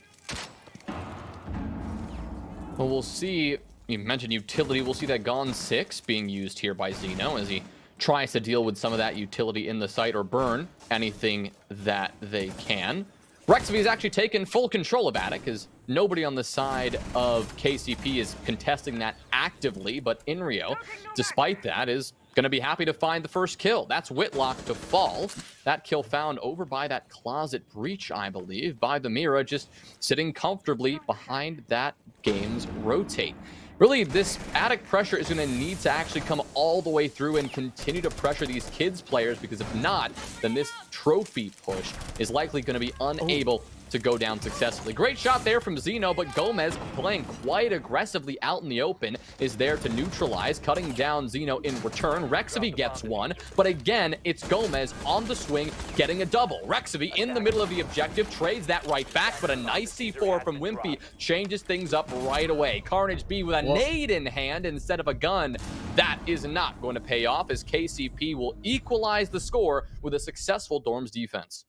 Well, we'll see. You mentioned utility. We'll see that Gone 6 being used here by Zeno as he tries to deal with some of that utility in the site or burn anything that they can. Rexavy has actually taken full control of attic, as nobody on the side of KCP is contesting that actively, but Inrio, despite that, is Gonna be happy to find the first kill. That's Whitlock to fall. That kill found over by that closet breach, I believe, by the Mira, just sitting comfortably behind that game's rotate. Really, this attic pressure is going to need to actually come all the way through and continue to pressure these kids players, because if not, then this trophy push is likely going to be unable to go down successfully. Great shot there from Zeno, but Gomez, playing quite aggressively out in the open, is there to neutralize, cutting down Zeno in return. Rexavy gets one, but again, it's Gomez on the swing, getting a double. Rexavy in the middle of the objective, trades that right back, but a nice C4 from Wimpy changes things up right away. Carnage B with a nade in hand instead of a gun. That is not going to pay off, as KCP will equalize the score with a successful Dorms defense.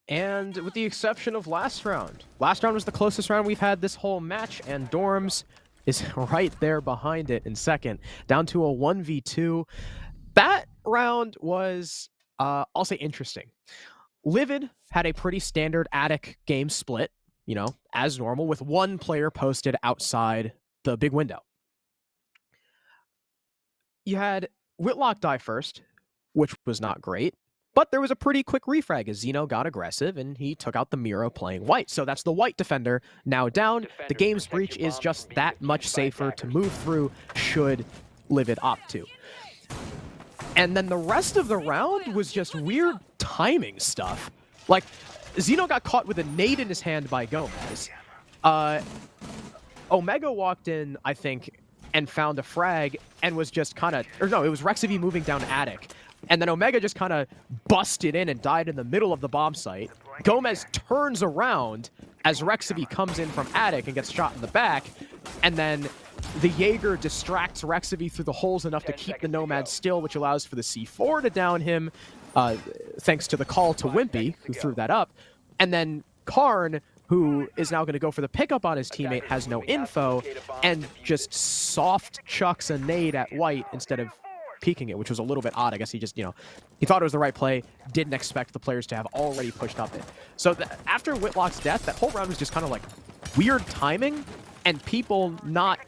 And with the exception of last round was the closest round we've had this whole match, and Dorms is right there behind it in second, down to a 1v2. That round was, I'll say, interesting. LiViD had a pretty standard attic game split, you know, as normal, with one player posted outside the big window. You had Whitlock die first, which was not great. But there was a pretty quick refrag as Zeno got aggressive and he took out the Mira playing white. So that's the white defender now down. The game's breach is just that much safer to move through should LiViD opt to. And then the rest of the round was just weird timing stuff. Like, Zeno got caught with a nade in his hand by Gomez. Omega walked in, I think, and found a frag and was just kind of... Or no, it was Rexavy moving down attic. And then Omega just kind of busted in and died in the middle of the bomb site. Gomez turns around as Rexavy comes in from attic and gets shot in the back. And then the Jaeger distracts Rexavy through the holes enough to keep the Nomad still, which allows for the C4 to down him, thanks to the call to Wimpy, who threw that up. And then Karn, who is now going to go for the pickup on his teammate, has no info, and just soft chucks a nade at White instead of peeking it, which was a little bit odd. I guess he just, you know, he thought it was the right play, didn't expect the players to have already pushed up it. So after Whitlock's death, that whole round was just kind of like weird timing and people not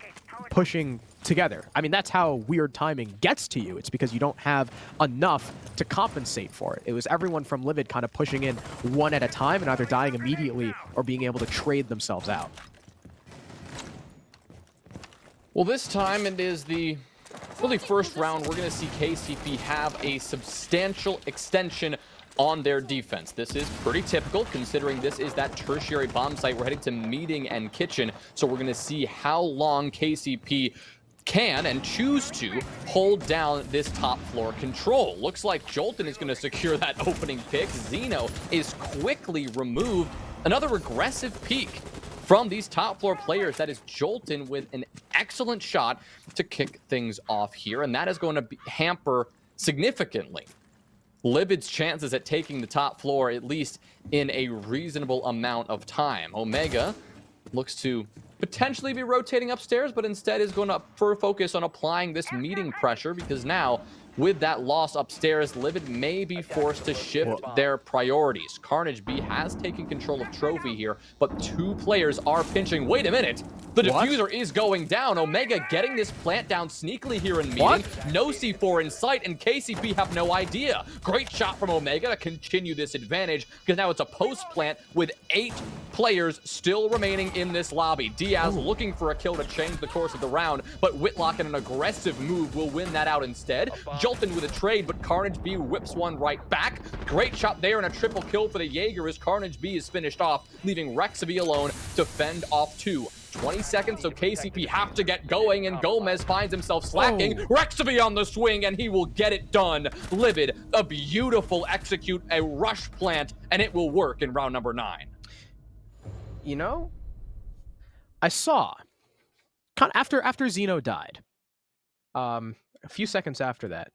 pushing together. I mean, that's how weird timing gets to you. It's because you don't have enough to compensate for it. It was everyone from LiViD kind of pushing in one at a time and either dying immediately or being able to trade themselves out. Well, this time it is the really first round we're going to see KCP have a substantial extension on their defense. This is pretty typical considering this is that tertiary bomb site. We're heading to meeting and kitchen, so we're going to see how long KCP can and choose to hold down this top floor control. Looks like Jolton is going to secure that opening pick. Zeno is quickly removed. Another aggressive peek from these top floor players. That is Jolton with an excellent shot to kick things off here, and that is going to hamper significantly LiViD's chances at taking the top floor, at least in a reasonable amount of time. Omega looks to potentially be rotating upstairs, but instead is going to focus on applying this meeting pressure, because now with that loss upstairs, LiViD may be forced to shift their priorities. Carnage B has taken control of Trophy here, but two players are pinching. Wait a minute. The diffuser is going down. Omega getting this plant down sneakily here in meeting. No C4 in sight, and KCP have no idea. Great shot from Omega to continue this advantage, because now it's a post plant with 8 players still remaining in this lobby. Diaz looking for a kill to change the course of the round, but Whitlock in an aggressive move will win that out instead. Jolton with a trade, but Carnage B whips one right back. Great shot there and a triple kill for the Jaeger as Carnage B is finished off, leaving Rexavy alone to fend off 2. 20 seconds, so KCP have to get going, and Gomez finds himself slacking. Rexavy on the swing, and he will get it done. LiViD, a beautiful execute, a rush plant, and it will work in round number 9. You know, I saw, after Zeno died, a few seconds after that,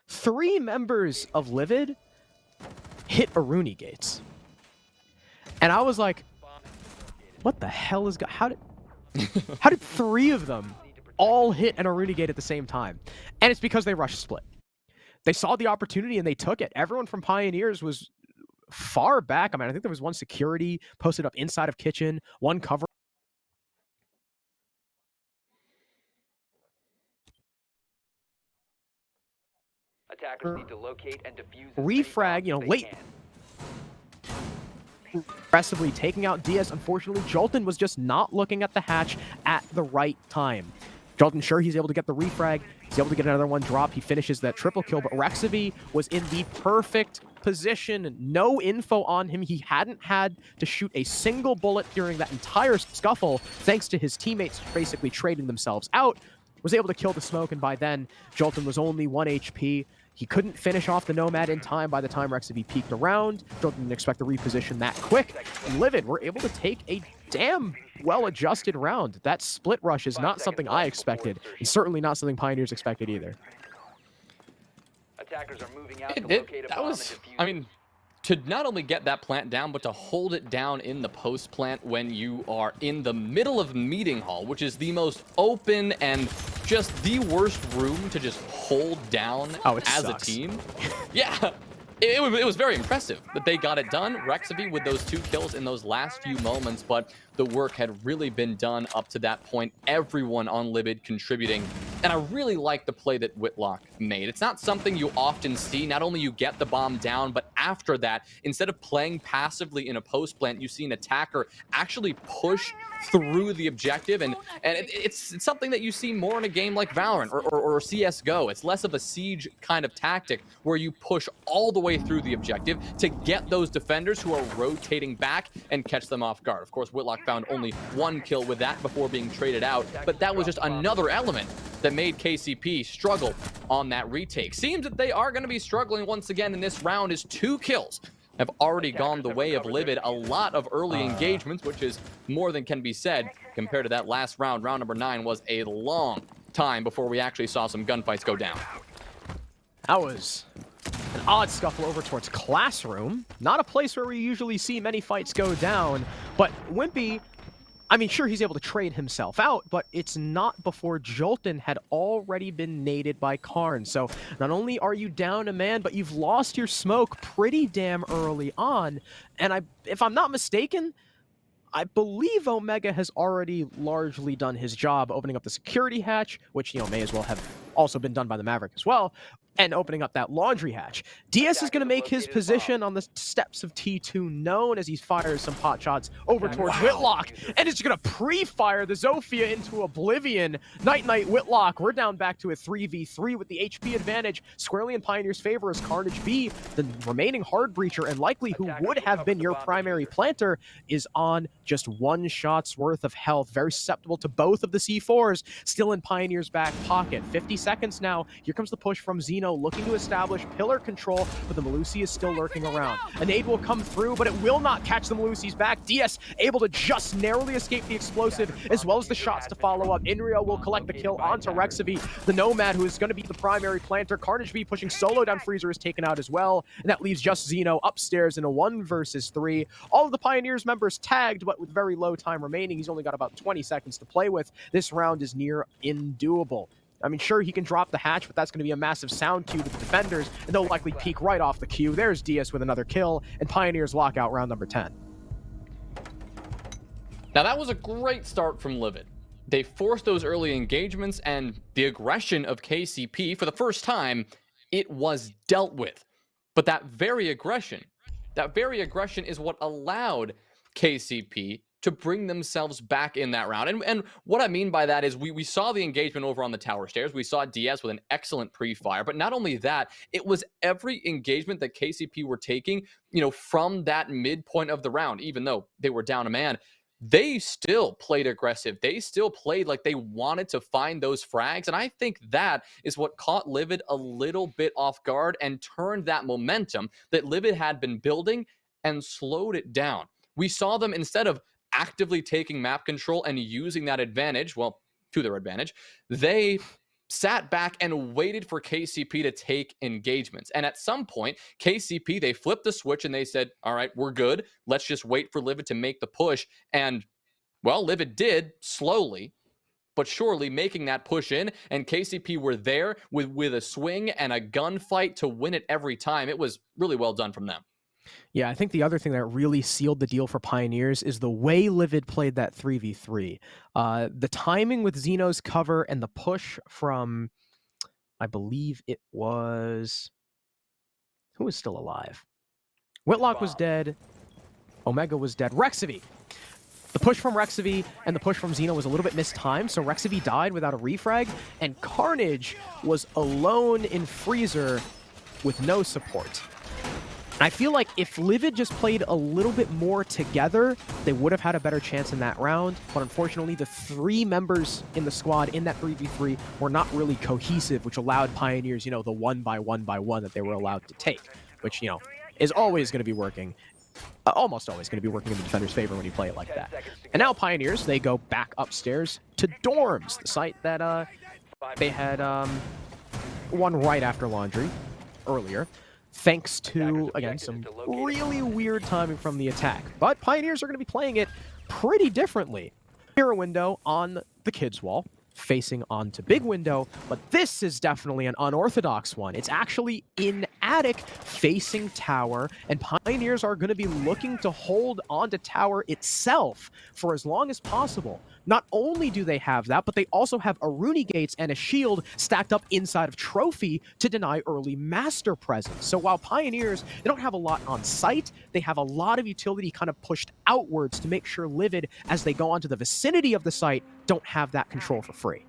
3 members of LiViD hit Aruni gates. And I was like, what the hell is... How did 3 of them all hit an Aruni gate at the same time? And it's because they rushed split. They saw the opportunity and they took it. Everyone from Pioneers was far back. I mean, I think there was one security posted up inside of kitchen, one cover. Attackers need to locate and defuse as many refrag, bombs as they late can. aggressively taking out Diaz. Unfortunately, Jolton was just not looking at the hatch at the right time. Jolton, sure, he's able to get the refrag. He's able to get another one drop. He finishes that triple kill, but Rexavy was in the perfect position. No info on him. He hadn't had to shoot a single bullet during that entire scuffle, thanks to his teammates basically trading themselves out. Was able to kill the smoke, and by then, Jolton was only 1 HP. He couldn't finish off the Nomad in time by the time Rexavy peeked around. Jolton didn't expect to reposition that quick. And LiViD were able to take a damn well-adjusted round. That split rush is not something I expected, and certainly not something Pioneers expected either. Attackers are moving out to locate a That bomb was, and defuse I mean, to not only get that plant down, but to hold it down in the post plant when you are in the middle of meeting hall, which is the most open and just the worst room to just hold down as sucks. a team. Yeah. It was very impressive that they got it done. Rexavy with those 2 kills in those last few moments, but the work had really been done up to that point. Everyone on LiViD contributing. And I really like the play that Whitlock made. It's not something you often see. Not only you get the bomb down, but after that, instead of playing passively in a post plant, you see an attacker actually push through the objective, and it's something that you see more in a game like Valorant or CSGO. It's less of a siege kind of tactic where you push all the way through the objective to get those defenders who are rotating back and catch them off guard. Of course, Whitlock found only 1 kill with that before being traded out, but that was just another element that made KCP struggle on that retake. Seems that they are going to be struggling once again in this round, as 2 kills have already gone the way of LiViD. A lot of early engagements, which is more than can be said compared to that last round. Round number 9 was a long time before we actually saw some gunfights go down. That was an odd scuffle over towards Classroom. Not a place where we usually see many fights go down, but Wimpy, I mean, sure, he's able to trade himself out, but it's not before Jolton had already been naded by Karn. So not only are you down a man, but you've lost your smoke pretty damn early on. And if I'm not mistaken, I believe Omega has already largely done his job opening up the security hatch, which, may as well have also been done by the Maverick as well, and opening up that laundry hatch. DS is going to make his position on the steps of T2 known as he fires some pot shots over towards Whitlock, and it's going to pre-fire the Zofia into oblivion. Night Whitlock, we're down back to a 3v3 with the HP advantage squarely in Pioneer's favor as Carnage B, the remaining hard breacher and likely who would have been your primary planter, is on just 1 shot's worth of health. Very susceptible to both of the C4s, still in Pioneer's back pocket. 50 seconds now. Here comes the push from Xeno, looking to establish pillar control, but the Malusi is still lurking around. A nade will come through, but it will not catch the Malusi's back. DS able to just narrowly escape the explosive, as well as the shots to follow up. Inrio will collect the kill onto Rexavy. The Nomad, who is going to be the primary planter. Carnage B pushing solo down. Freezer is taken out as well, and that leaves just Xeno upstairs in a 1 versus 3. All of the Pioneers members tagged, but with very low time remaining. He's only got about 20 seconds to play with. This round is near undoable. I mean, sure, he can drop the hatch, but that's going to be a massive sound cue to the defenders, and they'll likely peek right off the queue. There's DS with another kill, and Pioneers lock out round number 10. Now, that was a great start from LiViD. They forced those early engagements, and the aggression of KCP, for the first time, it was dealt with. But that very aggression is what allowed KCP to bring themselves back in that round. And what I mean by that is we saw the engagement over on the tower stairs. We saw Diaz with an excellent pre-fire. But not only that, it was every engagement that KCP were taking, from that midpoint of the round, even though they were down a man. They still played aggressive. They still played like they wanted to find those frags. And I think that is what caught LiViD a little bit off guard and turned that momentum that LiViD had been building and slowed it down. We saw them, instead of actively taking map control and using that advantage, well, to their advantage, they sat back and waited for KCP to take engagements. And at some point, KCP, they flipped the switch and they said, all right, we're good. Let's just wait for LiViD to make the push. And, well, LiViD did, slowly but surely, making that push in, and KCP were there with a swing and a gunfight to win it every time. It was really well done from them. Yeah, I think the other thing that really sealed the deal for Pioneers is the way LiViD played that 3v3. The timing with Xeno's cover and the push from I believe it was... Who was still alive? Whitlock was dead. Omega was dead. Rexivy! The push from Rexivy and the push from Xeno was a little bit mistimed, so Rexivy died without a refrag, and Carnage was alone in Freezer with no support. I feel like if LiViD just played a little bit more together, they would have had a better chance in that round. But unfortunately, the 3 members in the squad in that 3v3 were not really cohesive, which allowed Pioneers, the 1x1x1 that they were allowed to take, which, is always going to be working. Almost always going to be working in the defender's favor when you play it like that. And now Pioneers, they go back upstairs to Dorms, the site that they had won right after Laundry earlier. Thanks to, again, some really weird timing from the attack. But Pioneers are going to be playing it pretty differently. Mirror window on the kids' wall, facing onto big window, but this is definitely an unorthodox one. It's actually in attic, facing tower, and Pioneers are going to be looking to hold onto tower itself for as long as possible. Not only do they have that, but they also have a Rooney Gates and a shield stacked up inside of Trophy to deny early master presence. So while Pioneers, they don't have a lot on site, they have a lot of utility kind of pushed outwards to make sure LiViD, as they go onto the vicinity of the site, don't have that control for free.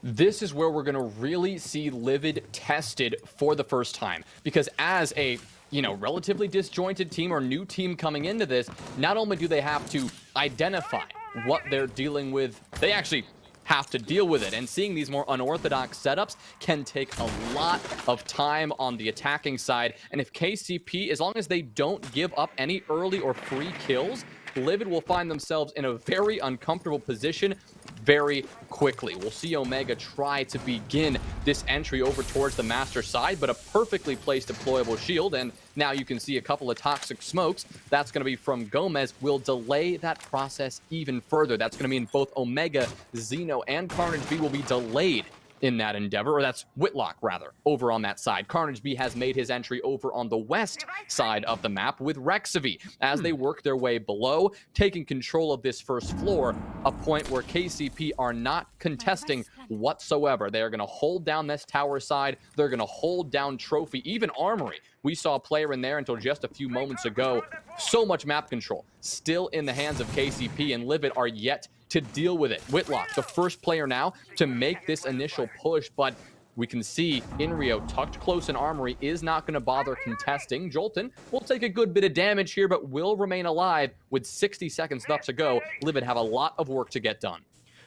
This is where we're going to really see LiViD tested for the first time, because as a relatively disjointed team or new team coming into this, not only do they have to identify what they're dealing with, they actually have to deal with it. And seeing these more unorthodox setups can take a lot of time on the attacking side. And if KCP, as long as they don't give up any early or free kills, LiViD will find themselves in a very uncomfortable position very quickly. We'll see Omega try to begin this entry over towards the master side, but a perfectly placed deployable shield, and now you can see a couple of toxic smokes. That's going to be from Gomez. Will delay that process even further. That's going to mean both Omega, Xeno, and Carnage B will be delayed in that endeavor, or that's Whitlock rather, over on that side. Carnage B has made his entry over on the west side of the map with Rexivy as they work their way below, taking control of this first floor, a point where KCP are not contesting whatsoever. They are going to hold down this tower side. They're going to hold down Trophy, even Armory. We saw a player in there until just a few moments ago. So much map control still in the hands of KCP, and LiViD are yet to deal with it. Whitlock, the first player now to make this initial push, but we can see Inrio tucked close in Armory is not going to bother contesting. Jolton will take a good bit of damage here, but will remain alive with 60 seconds left to go. LiViD have a lot of work to get done.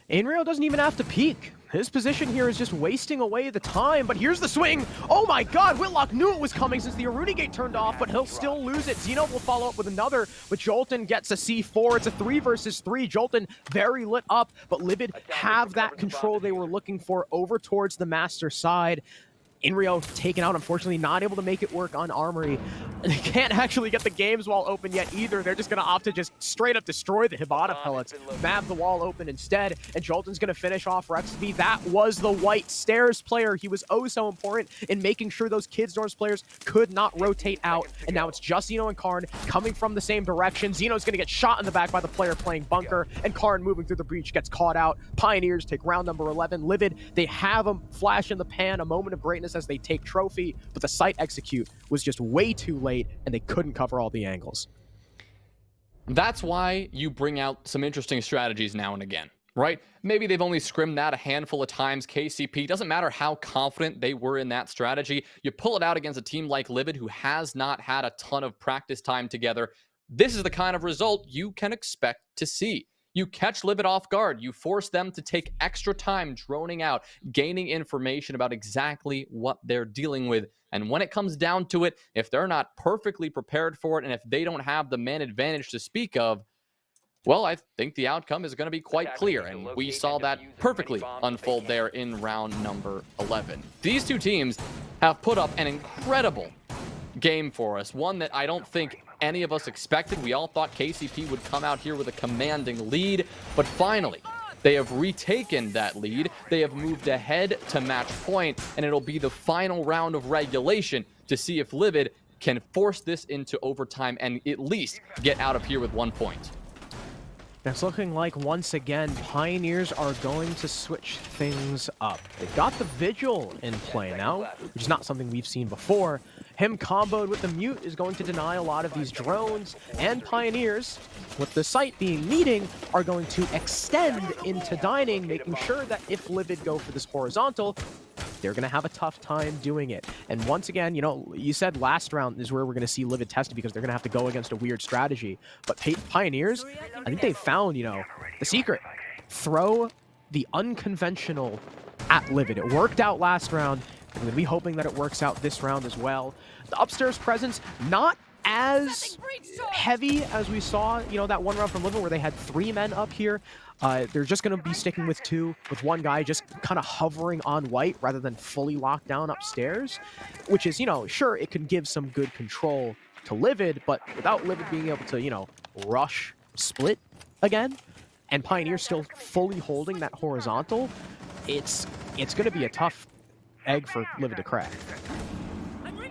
Inrio doesn't even have to peek. His position here is just wasting away the time, but here's the swing. Oh my god, Whitlock knew it was coming since the Aruni Gate turned off, but he'll still lose it. Xeno will follow up with another, but Jolton gets a C4. It's a 3 versus 3. Jolton very lit up, but LiViD have that control they were looking for over towards the master side. Inrio taken out, unfortunately not able to make it work on Armory. They can't actually get the games wall open yet either. They're just going to opt to just straight up destroy the Hibata pellets, map the wall open instead, and Jolton's going to finish off Rexivy. That was the White Stairs player. He was oh so important in making sure those Kids North players could not rotate out, and now it's just Xeno and Karn coming from the same direction. Xeno's going to get shot in the back by the player playing bunker, and Karn moving through the breach gets caught out. Pioneers take round number 11. LiViD, they have a flash in the pan, a moment of greatness as they take Trophy, but the site execute was just way too late and they couldn't cover all the angles. That's why you bring out some interesting strategies now and again, right? Maybe they've only scrimmed that a handful of times. KCP, doesn't matter how confident they were in that strategy. You pull it out against a team like LiViD who has not had a ton of practice time together. This is the kind of result you can expect to see. You catch LiViD off guard. You force them to take extra time droning out, gaining information about exactly what they're dealing with. And when it comes down to it, if they're not perfectly prepared for it, and if they don't have the man advantage to speak of, well, I think the outcome is going to be quite clear. And we saw that perfectly unfold there in round number 11. These two teams have put up an incredible game for us, one that I don't think any of us expected. We all thought KCP would come out here with a commanding lead, but finally they have retaken that lead. They have moved ahead to match point, and it'll be the final round of regulation to see if LiViD can force this into overtime and at least get out of here with 1 point. It's looking like, once again, Pioneers are going to switch things up. They've got the Vigil in play now, which is not something we've seen before. Him comboed with the Mute is going to deny a lot of these drones, and Pioneers, with the site being meeting, are going to extend into dining, making sure that if LiViD go for this horizontal, they're going to have a tough time doing it. And once again, you know, you said last round is where we're going to see LiViD tested because they're going to have to go against a weird strategy. But Pioneers, I think they found, you know, the secret. Throw the unconventional at LiViD. It worked out last round. I'm going to be hoping that it works out this round as well. The upstairs presence, not as heavy as we saw, you know, that one round from LiViD where they had 3 men up here. They're just going to be sticking with 2, with one guy just kind of hovering on white rather than fully locked down upstairs, which is, you know, sure, it can give some good control to LiViD, but without LiViD being able to, you know, rush split again, and Pioneer still fully holding that horizontal, it's going to be a tough egg for LiViD to crack.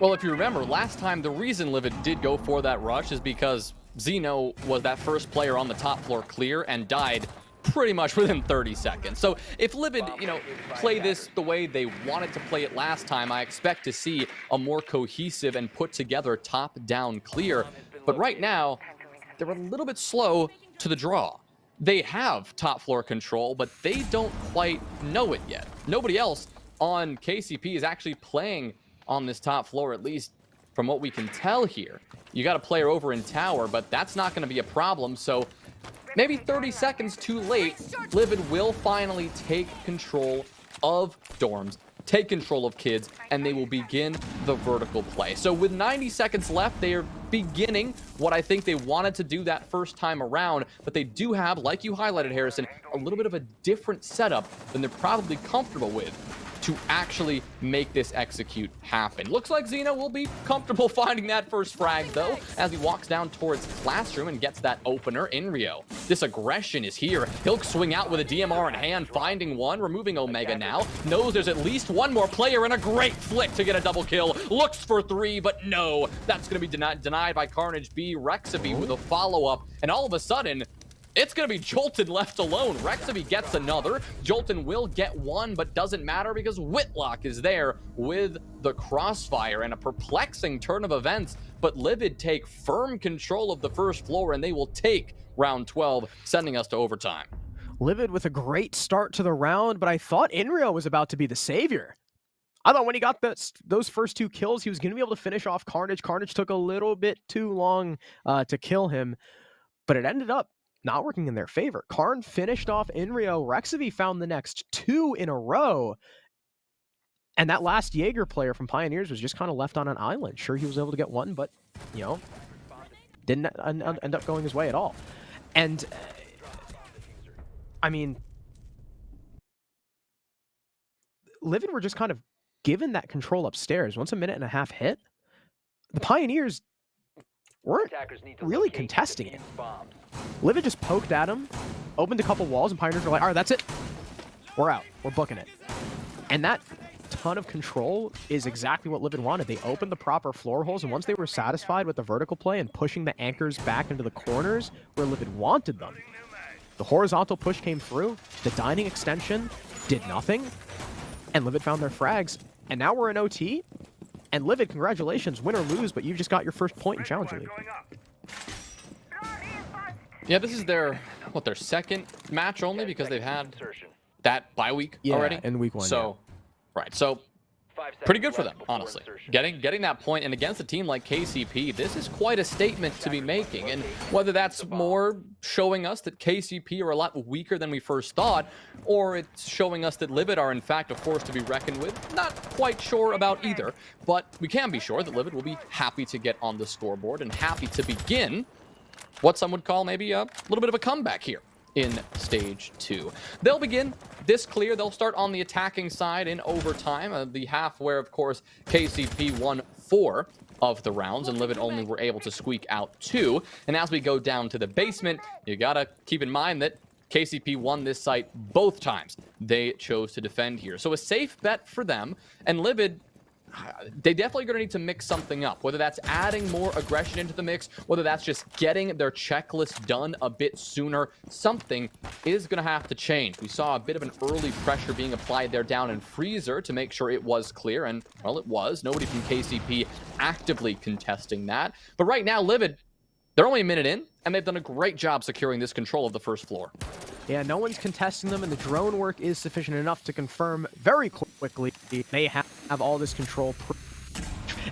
Well, if you remember, last time the reason LiViD did go for that rush is because Xeno was that first player on the top floor clear and died pretty much within 30 seconds. So if LiViD, you know, play this the way they wanted to play it last time, I expect to see a more cohesive and put together top-down clear. But right now, they're a little bit slow to the draw. They have top floor control, but they don't quite know it yet. Nobody else on KCP is actually playing on this top floor, at least from what we can tell here. You got a player over in tower, but that's not going to be a problem. So maybe 30 seconds too late, LiViD will finally take control of dorms, take control of kids, and they will begin the vertical play. So with 90 seconds left, they are beginning what I think they wanted to do that first time around, but they do have, like you highlighted, Harrison, a little bit of a different setup than they're probably comfortable with to actually make this execute happen. Looks like Xeno will be comfortable finding that first frag, though, as he walks down towards Classroom and gets that opener in Rio. This aggression is here. He'll swing out with a DMR in hand, finding one, removing Omega now. Knows there's at least one more player, and a great flick to get a double kill. Looks for 3, but no. That's going to be denied by Carnage B. Rexaby with a follow-up, and all of a sudden, it's going to be Jolton left alone. Rexaby gets another. Jolton will get one, but doesn't matter because Whitlock is there with the crossfire, and a perplexing turn of events. But LiViD take firm control of the first floor, and they will take round 12, sending us to overtime. LiViD with a great start to the round, but I thought Inrio was about to be the savior. I thought when he got those first 2 kills, he was going to be able to finish off Carnage. Carnage took a little bit too long to kill him, but it ended up not working in their favor. Karn finished off Inrio. Rexaby found the next 2 in a row. And that last Jaeger player from Pioneers was just kind of left on an island. Sure, he was able to get one, but, you know, didn't end up going his way at all. And, I mean, LiViD were just kind of given that control upstairs. Once a minute and a half hit, the Pioneers weren't really contesting it. LiViD just poked at him, opened a couple walls, and Pioneers were like, all right, that's it. We're out. We're booking it. And that ton of control is exactly what LiViD wanted. They opened the proper floor holes, and once they were satisfied with the vertical play and pushing the anchors back into the corners where LiViD wanted them, the horizontal push came through, the dining extension did nothing, and LiViD found their frags. And now we're in OT, and LiViD, congratulations, win or lose, but you just got your first point in Challenger League. Yeah, this is their second match only because they've had that bye week already. In week 1. So, right. So, pretty good for them, honestly. Getting that point, and against a team like KCP, this is quite a statement to be making. And whether that's more showing us that KCP are a lot weaker than we first thought, or it's showing us that LiViD are in fact a force to be reckoned with, not quite sure about either. But we can be sure that LiViD will be happy to get on the scoreboard and happy to begin what some would call maybe a little bit of a comeback here in stage 2. They'll begin this clear. They'll start on the attacking side in overtime. The half where, of course, KCP won 4 of the rounds, and LiViD only were able to squeak out 2. And as we go down to the basement, you gotta keep in mind that KCP won this site both times they chose to defend here. So a safe bet for them, and LiViD they definitely going to need to mix something up, whether that's adding more aggression into the mix, whether that's just getting their checklist done a bit sooner. Something is going to have to change. We saw a bit of an early pressure being applied there down in Freezer to make sure it was clear, and, well, it was. Nobody from KCP actively contesting that. But right now, LiViD, they're only a minute in, and they've done a great job securing this control of the first floor. Yeah, no one's contesting them, and the drone work is sufficient enough to confirm very quickly they have all this control.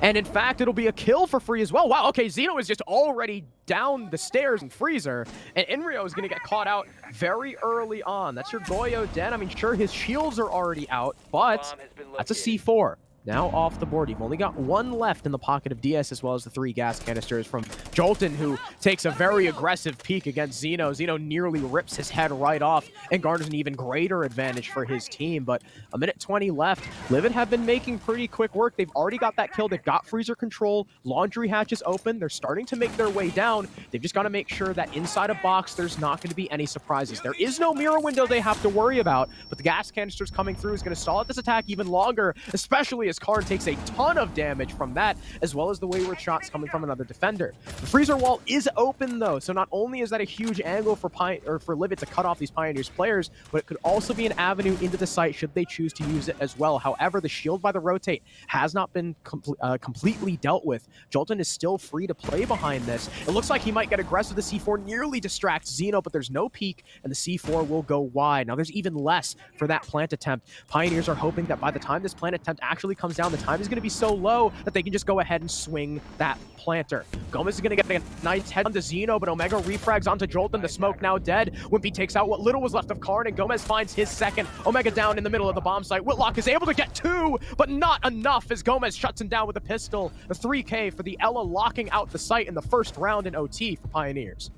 And in fact, it'll be a kill for Free as well. Wow, okay, Zeno is just already down the stairs in Freezer, and Inrio is going to get caught out very early on. That's your Goyo Den. I mean, sure, his shields are already out, but that's a C4. Now off the board. You've only got one left in the pocket of DS, as well as the 3 gas canisters from Jolton, who takes a very aggressive peek against Zeno. Zeno nearly rips his head right off and garners an even greater advantage for his team. But a minute 20 left. LiViD have been making pretty quick work. They've already got that kill. They've got Freezer control. Laundry hatch is open. They're starting to make their way down. They've just got to make sure that inside a box, there's not going to be any surprises. There is no mirror window they have to worry about, but the gas canisters coming through is going to stall out this attack even longer, especially as Karn takes a ton of damage from that, as well as the wayward shots coming from another defender. The Freezer wall is open, though, so not only is that a huge angle for LiViD to cut off these Pioneers players, but it could also be an avenue into the site should they choose to use it as well. However, the shield by the rotate has not been completely dealt with. Jolton is still free to play behind this. It looks like he might get aggressive. The C4 nearly distracts Zeno, but there's no peek, and the C4 will go wide. Now, there's even less for that plant attempt. Pioneers are hoping that by the time this plant attempt actually comes down, the time is going to be so low that they can just go ahead and swing that planter. Gomez is going to get a nice head onto Zeno, but Omega refrags onto Jolton. The smoke now dead. Wimpy takes out what little was left of Karn, and Gomez finds his second. Omega down in the middle of the bomb site. Whitlock is able to get 2, but not enough as Gomez shuts him down with a pistol. A 3K for the Ella locking out the site in the first round in OT for Pioneers.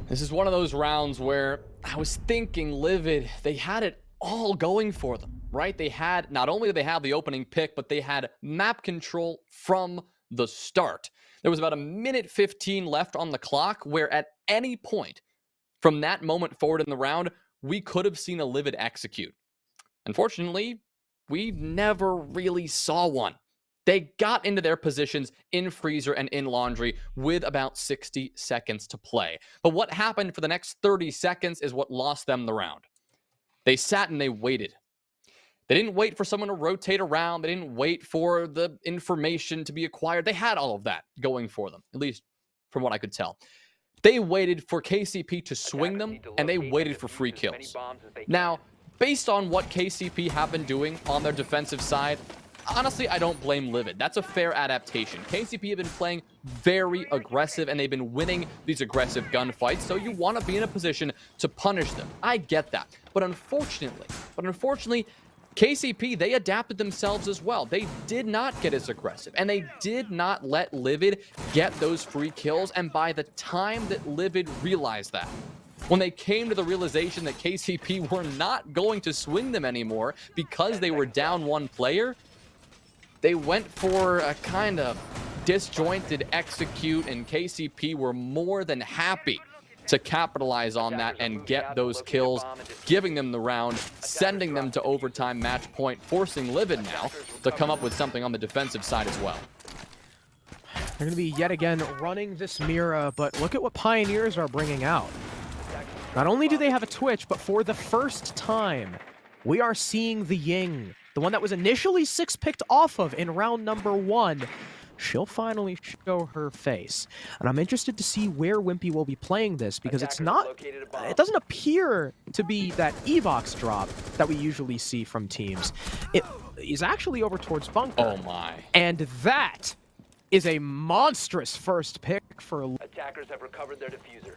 This is one of those rounds where I was thinking LiViD, they had it all going for them, right? They had, not only did they have the opening pick, but they had map control from the start. There was about a minute 15 left on the clock, where at any point from that moment forward in the round, we could have seen a LiViD execute. Unfortunately, we never really saw one. They got into their positions in Freezer and in Laundry with about 60 seconds to play. But what happened for the next 30 seconds is what lost them the round. They sat and they waited. They didn't wait for someone to rotate around. They didn't wait for the information to be acquired. They had all of that going for them, at least from what I could tell. They waited for KCP to swing them, and they waited for free kills. Now, based on what KCP have been doing on their defensive side, honestly, I don't blame LiViD. That's a fair adaptation. KCP have been playing very aggressive, and they've been winning these aggressive gunfights, so you want to be in a position to punish them. I get that. But unfortunately, KCP, they adapted themselves as well. They did not get as aggressive, and they did not let LiViD get those free kills, and by the time that LiViD realized that, when they came to the realization that KCP were not going to swing them anymore because they were down one player, they went for a kind of disjointed execute, and KCP were more than happy to capitalize on that and get those kills, giving them the round, sending them to overtime match point, forcing LiViD now to come up with something on the defensive side as well. They're going to be yet again running this Mira, but look at what Pioneers are bringing out. Not only do they have a Twitch, but for the first time, we are seeing the Ying, the one that was initially 6-picked off of in round number 1. She'll finally show her face. And I'm interested to see where Wimpy will be playing this, because it's not, it doesn't appear to be that Evox drop that we usually see from teams. It is actually over towards Bunker. Oh my. And that is a monstrous first pick for... Attackers have recovered their diffuser.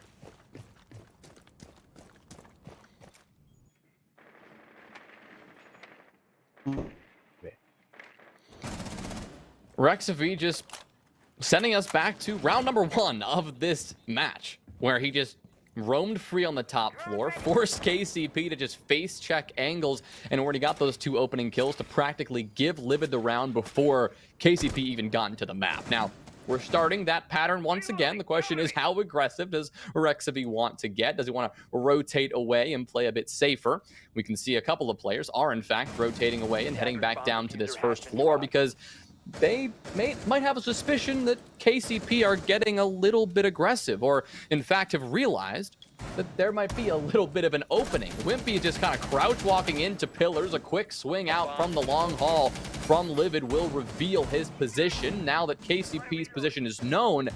Rexavi just sending us back to round number 1 of this match, where he just roamed free on the top floor, forced KCP to just face check angles, and already got those 2 opening kills to practically give LiViD the round before KCP even got into the map. Now, we're starting that pattern once again. The question is, how aggressive does Rexivy want to get? Does he want to rotate away and play a bit safer? We can see a couple of players are, in fact, rotating away and heading back down to this first floor because they might have a suspicion that KCP are getting a little bit aggressive, or in fact have realized that there might be a little bit of an opening. Wimpy just kind of crouch walking into pillars. A quick swing out from the long haul from LiViD will reveal his position. Now that KCP's position is known,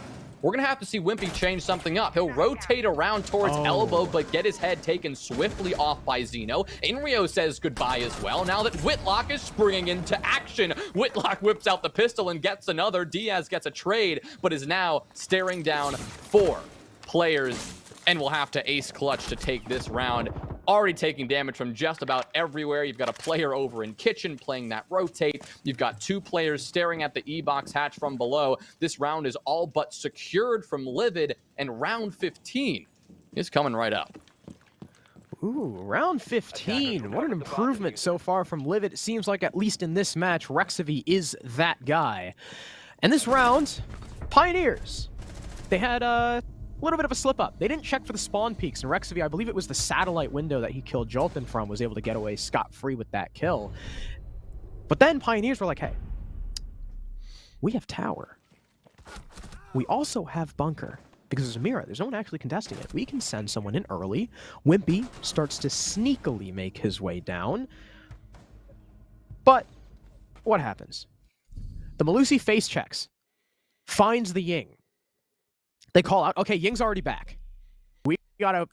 we're going to have to see Wimpy change something up. He'll rotate around towards elbow, but get his head taken swiftly off by Zeno. Inrio says goodbye as well. Now that Whitlock is springing into action, Whitlock whips out the pistol and gets another. Diaz gets a trade, but is now staring down 4 players and will have to ace clutch to take this round. Already taking damage from just about everywhere. You've got a player over in kitchen playing that rotate. You've got 2 players staring at the E-box hatch from below. This round is all but secured from LiViD, and round 15 is coming right up. Ooh, round 15. What an improvement so far from LiViD. It seems like, at least in this match, Rexivy is that guy. And this round, Pioneers, they had a little bit of a slip-up. They didn't check for the spawn peaks, and Rexivy, I believe it was the satellite window that he killed Jolton from, was able to get away scot-free with that kill. But then Pioneers were like, hey, we have tower. We also have bunker. Because there's a mirror, there's no one actually contesting it. We can send someone in early. Wimpy starts to sneakily make his way down. But what happens? The Malusi face checks, finds the Ying. They call out, okay, Ying's already back. We gotta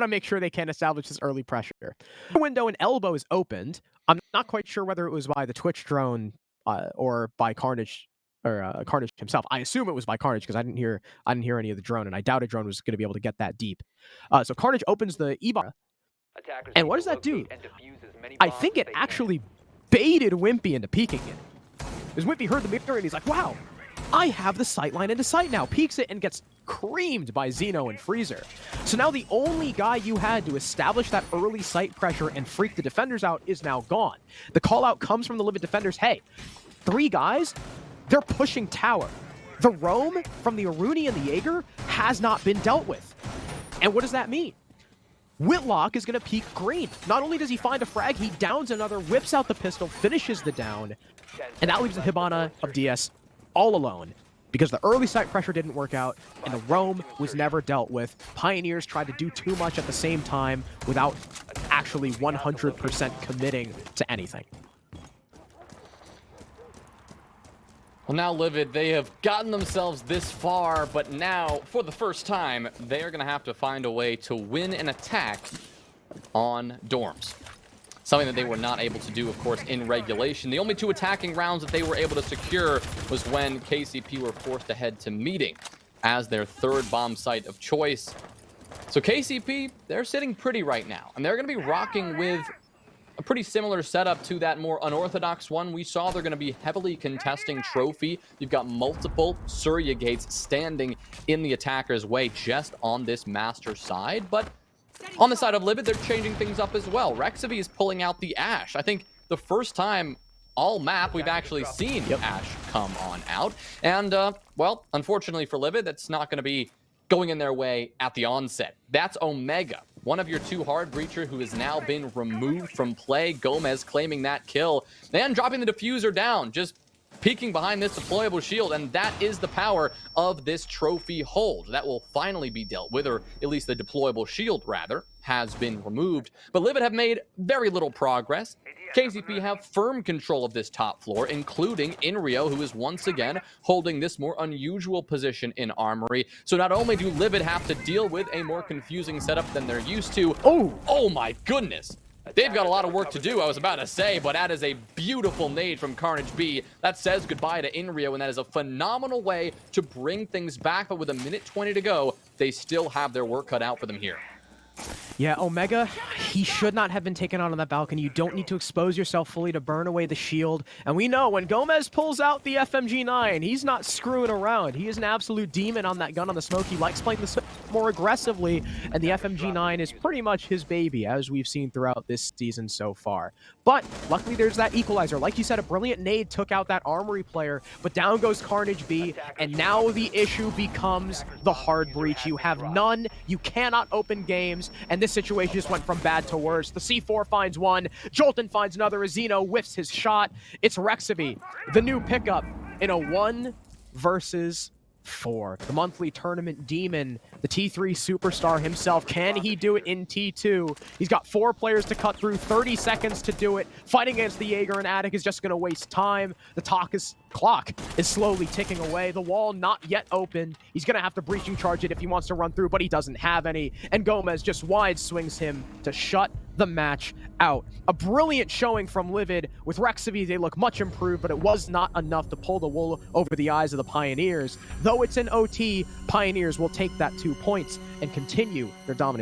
make sure they can't establish this early pressure. The window and elbow is opened. I'm not quite sure whether it was by the Twitch drone or by Carnage. Or Carnage himself. I assume it was by Carnage because I didn't hear any of the drone, and I doubt a drone was going to be able to get that deep. So Carnage opens the E-bar, and what does that do? I think it actually baited Wimpy into peeking it. Because Wimpy heard the mirror and he's like, wow, I have the sightline into sight now. Peeks it and gets creamed by Zeno and Freezer. So now the only guy you had to establish that early sight pressure and freak the defenders out is now gone. The call out comes from the LiViD defenders. Hey, 3 guys? They're pushing tower. The roam from the Aruni and the Jaeger has not been dealt with. And what does that mean? Whitlock is going to peek green. Not only does he find a frag, he downs another, whips out the pistol, finishes the down, and that leaves the Hibana of DS all alone because the early sight pressure didn't work out and the roam was never dealt with. Pioneers tried to do too much at the same time without actually 100% committing to anything. Well, now LiViD, they have gotten themselves this far, but now, for the first time, they are going to have to find a way to win an attack on dorms. Something that they were not able to do, of course, in regulation. The only 2 attacking rounds that they were able to secure was when KCP were forced to head to meeting as their 3rd bomb site of choice. So KCP, they're sitting pretty right now, and they're going to be rocking with a pretty similar setup to that more unorthodox one we saw. They're going to be heavily contesting trophy. You've got multiple Surya gates standing in the attacker's way just on this master side. But on the side of LiViD, they're changing things up as well. Rexivy is pulling out the Ash. I think the first time all map we've actually seen Ash come on out. And, well, unfortunately for LiViD, that's not going to be going in their way at the onset. That's Omega, one of your 2 hard breacher who has now been removed from play. Gomez claiming that kill and dropping the diffuser down, just peeking behind this deployable shield, and that is the power of this trophy hold. That will finally be dealt with, or at least the deployable shield, rather, has been removed. But LiViD have made very little progress. KCP have firm control of this top floor, including Inrio, who is once again holding this more unusual position in Armory. So not only do LiViD have to deal with a more confusing setup than they're used to, oh my goodness, they've got a lot of work to do, I was about to say, but that is a beautiful nade from Carnage B. That says goodbye to Inrio, and that is a phenomenal way to bring things back. But with 1:20 to go, they still have their work cut out for them here. Yeah, Omega, he should not have been taken out on that balcony. You don't need to expose yourself fully to burn away the shield. And we know when Gomez pulls out the FMG9, he's not screwing around. He is an absolute demon on that gun on the smoke. He likes playing the more aggressively, and the FMG9 is pretty much his baby, as we've seen throughout this season so far. But luckily there's that equalizer. Like you said, a brilliant nade took out that Armory player, but down goes Carnage B, and now the issue becomes the hard breach. You have none, you cannot open games, and this situation just went from bad to worse. The C4 finds one, Jolton finds another, Azino whiffs his shot. It's Rexavy, the new pickup, in a 1 versus 4. The monthly tournament demon, the T3 superstar himself. Can he do it in T2? He's got 4 players to cut through, 30 seconds to do it. Fighting against the Jaeger and Attic is just going to waste time. The clock is slowly ticking away. The wall not yet open. He's going to have to breaching charge it if he wants to run through, but he doesn't have any. And Gomez just wide swings him to shut the match out. A brilliant showing from LiViD. With Rexavy, they look much improved, but it was not enough to pull the wool over the eyes of the Pioneers. Though it's an OT, Pioneers will take that 2 points and continue their dominant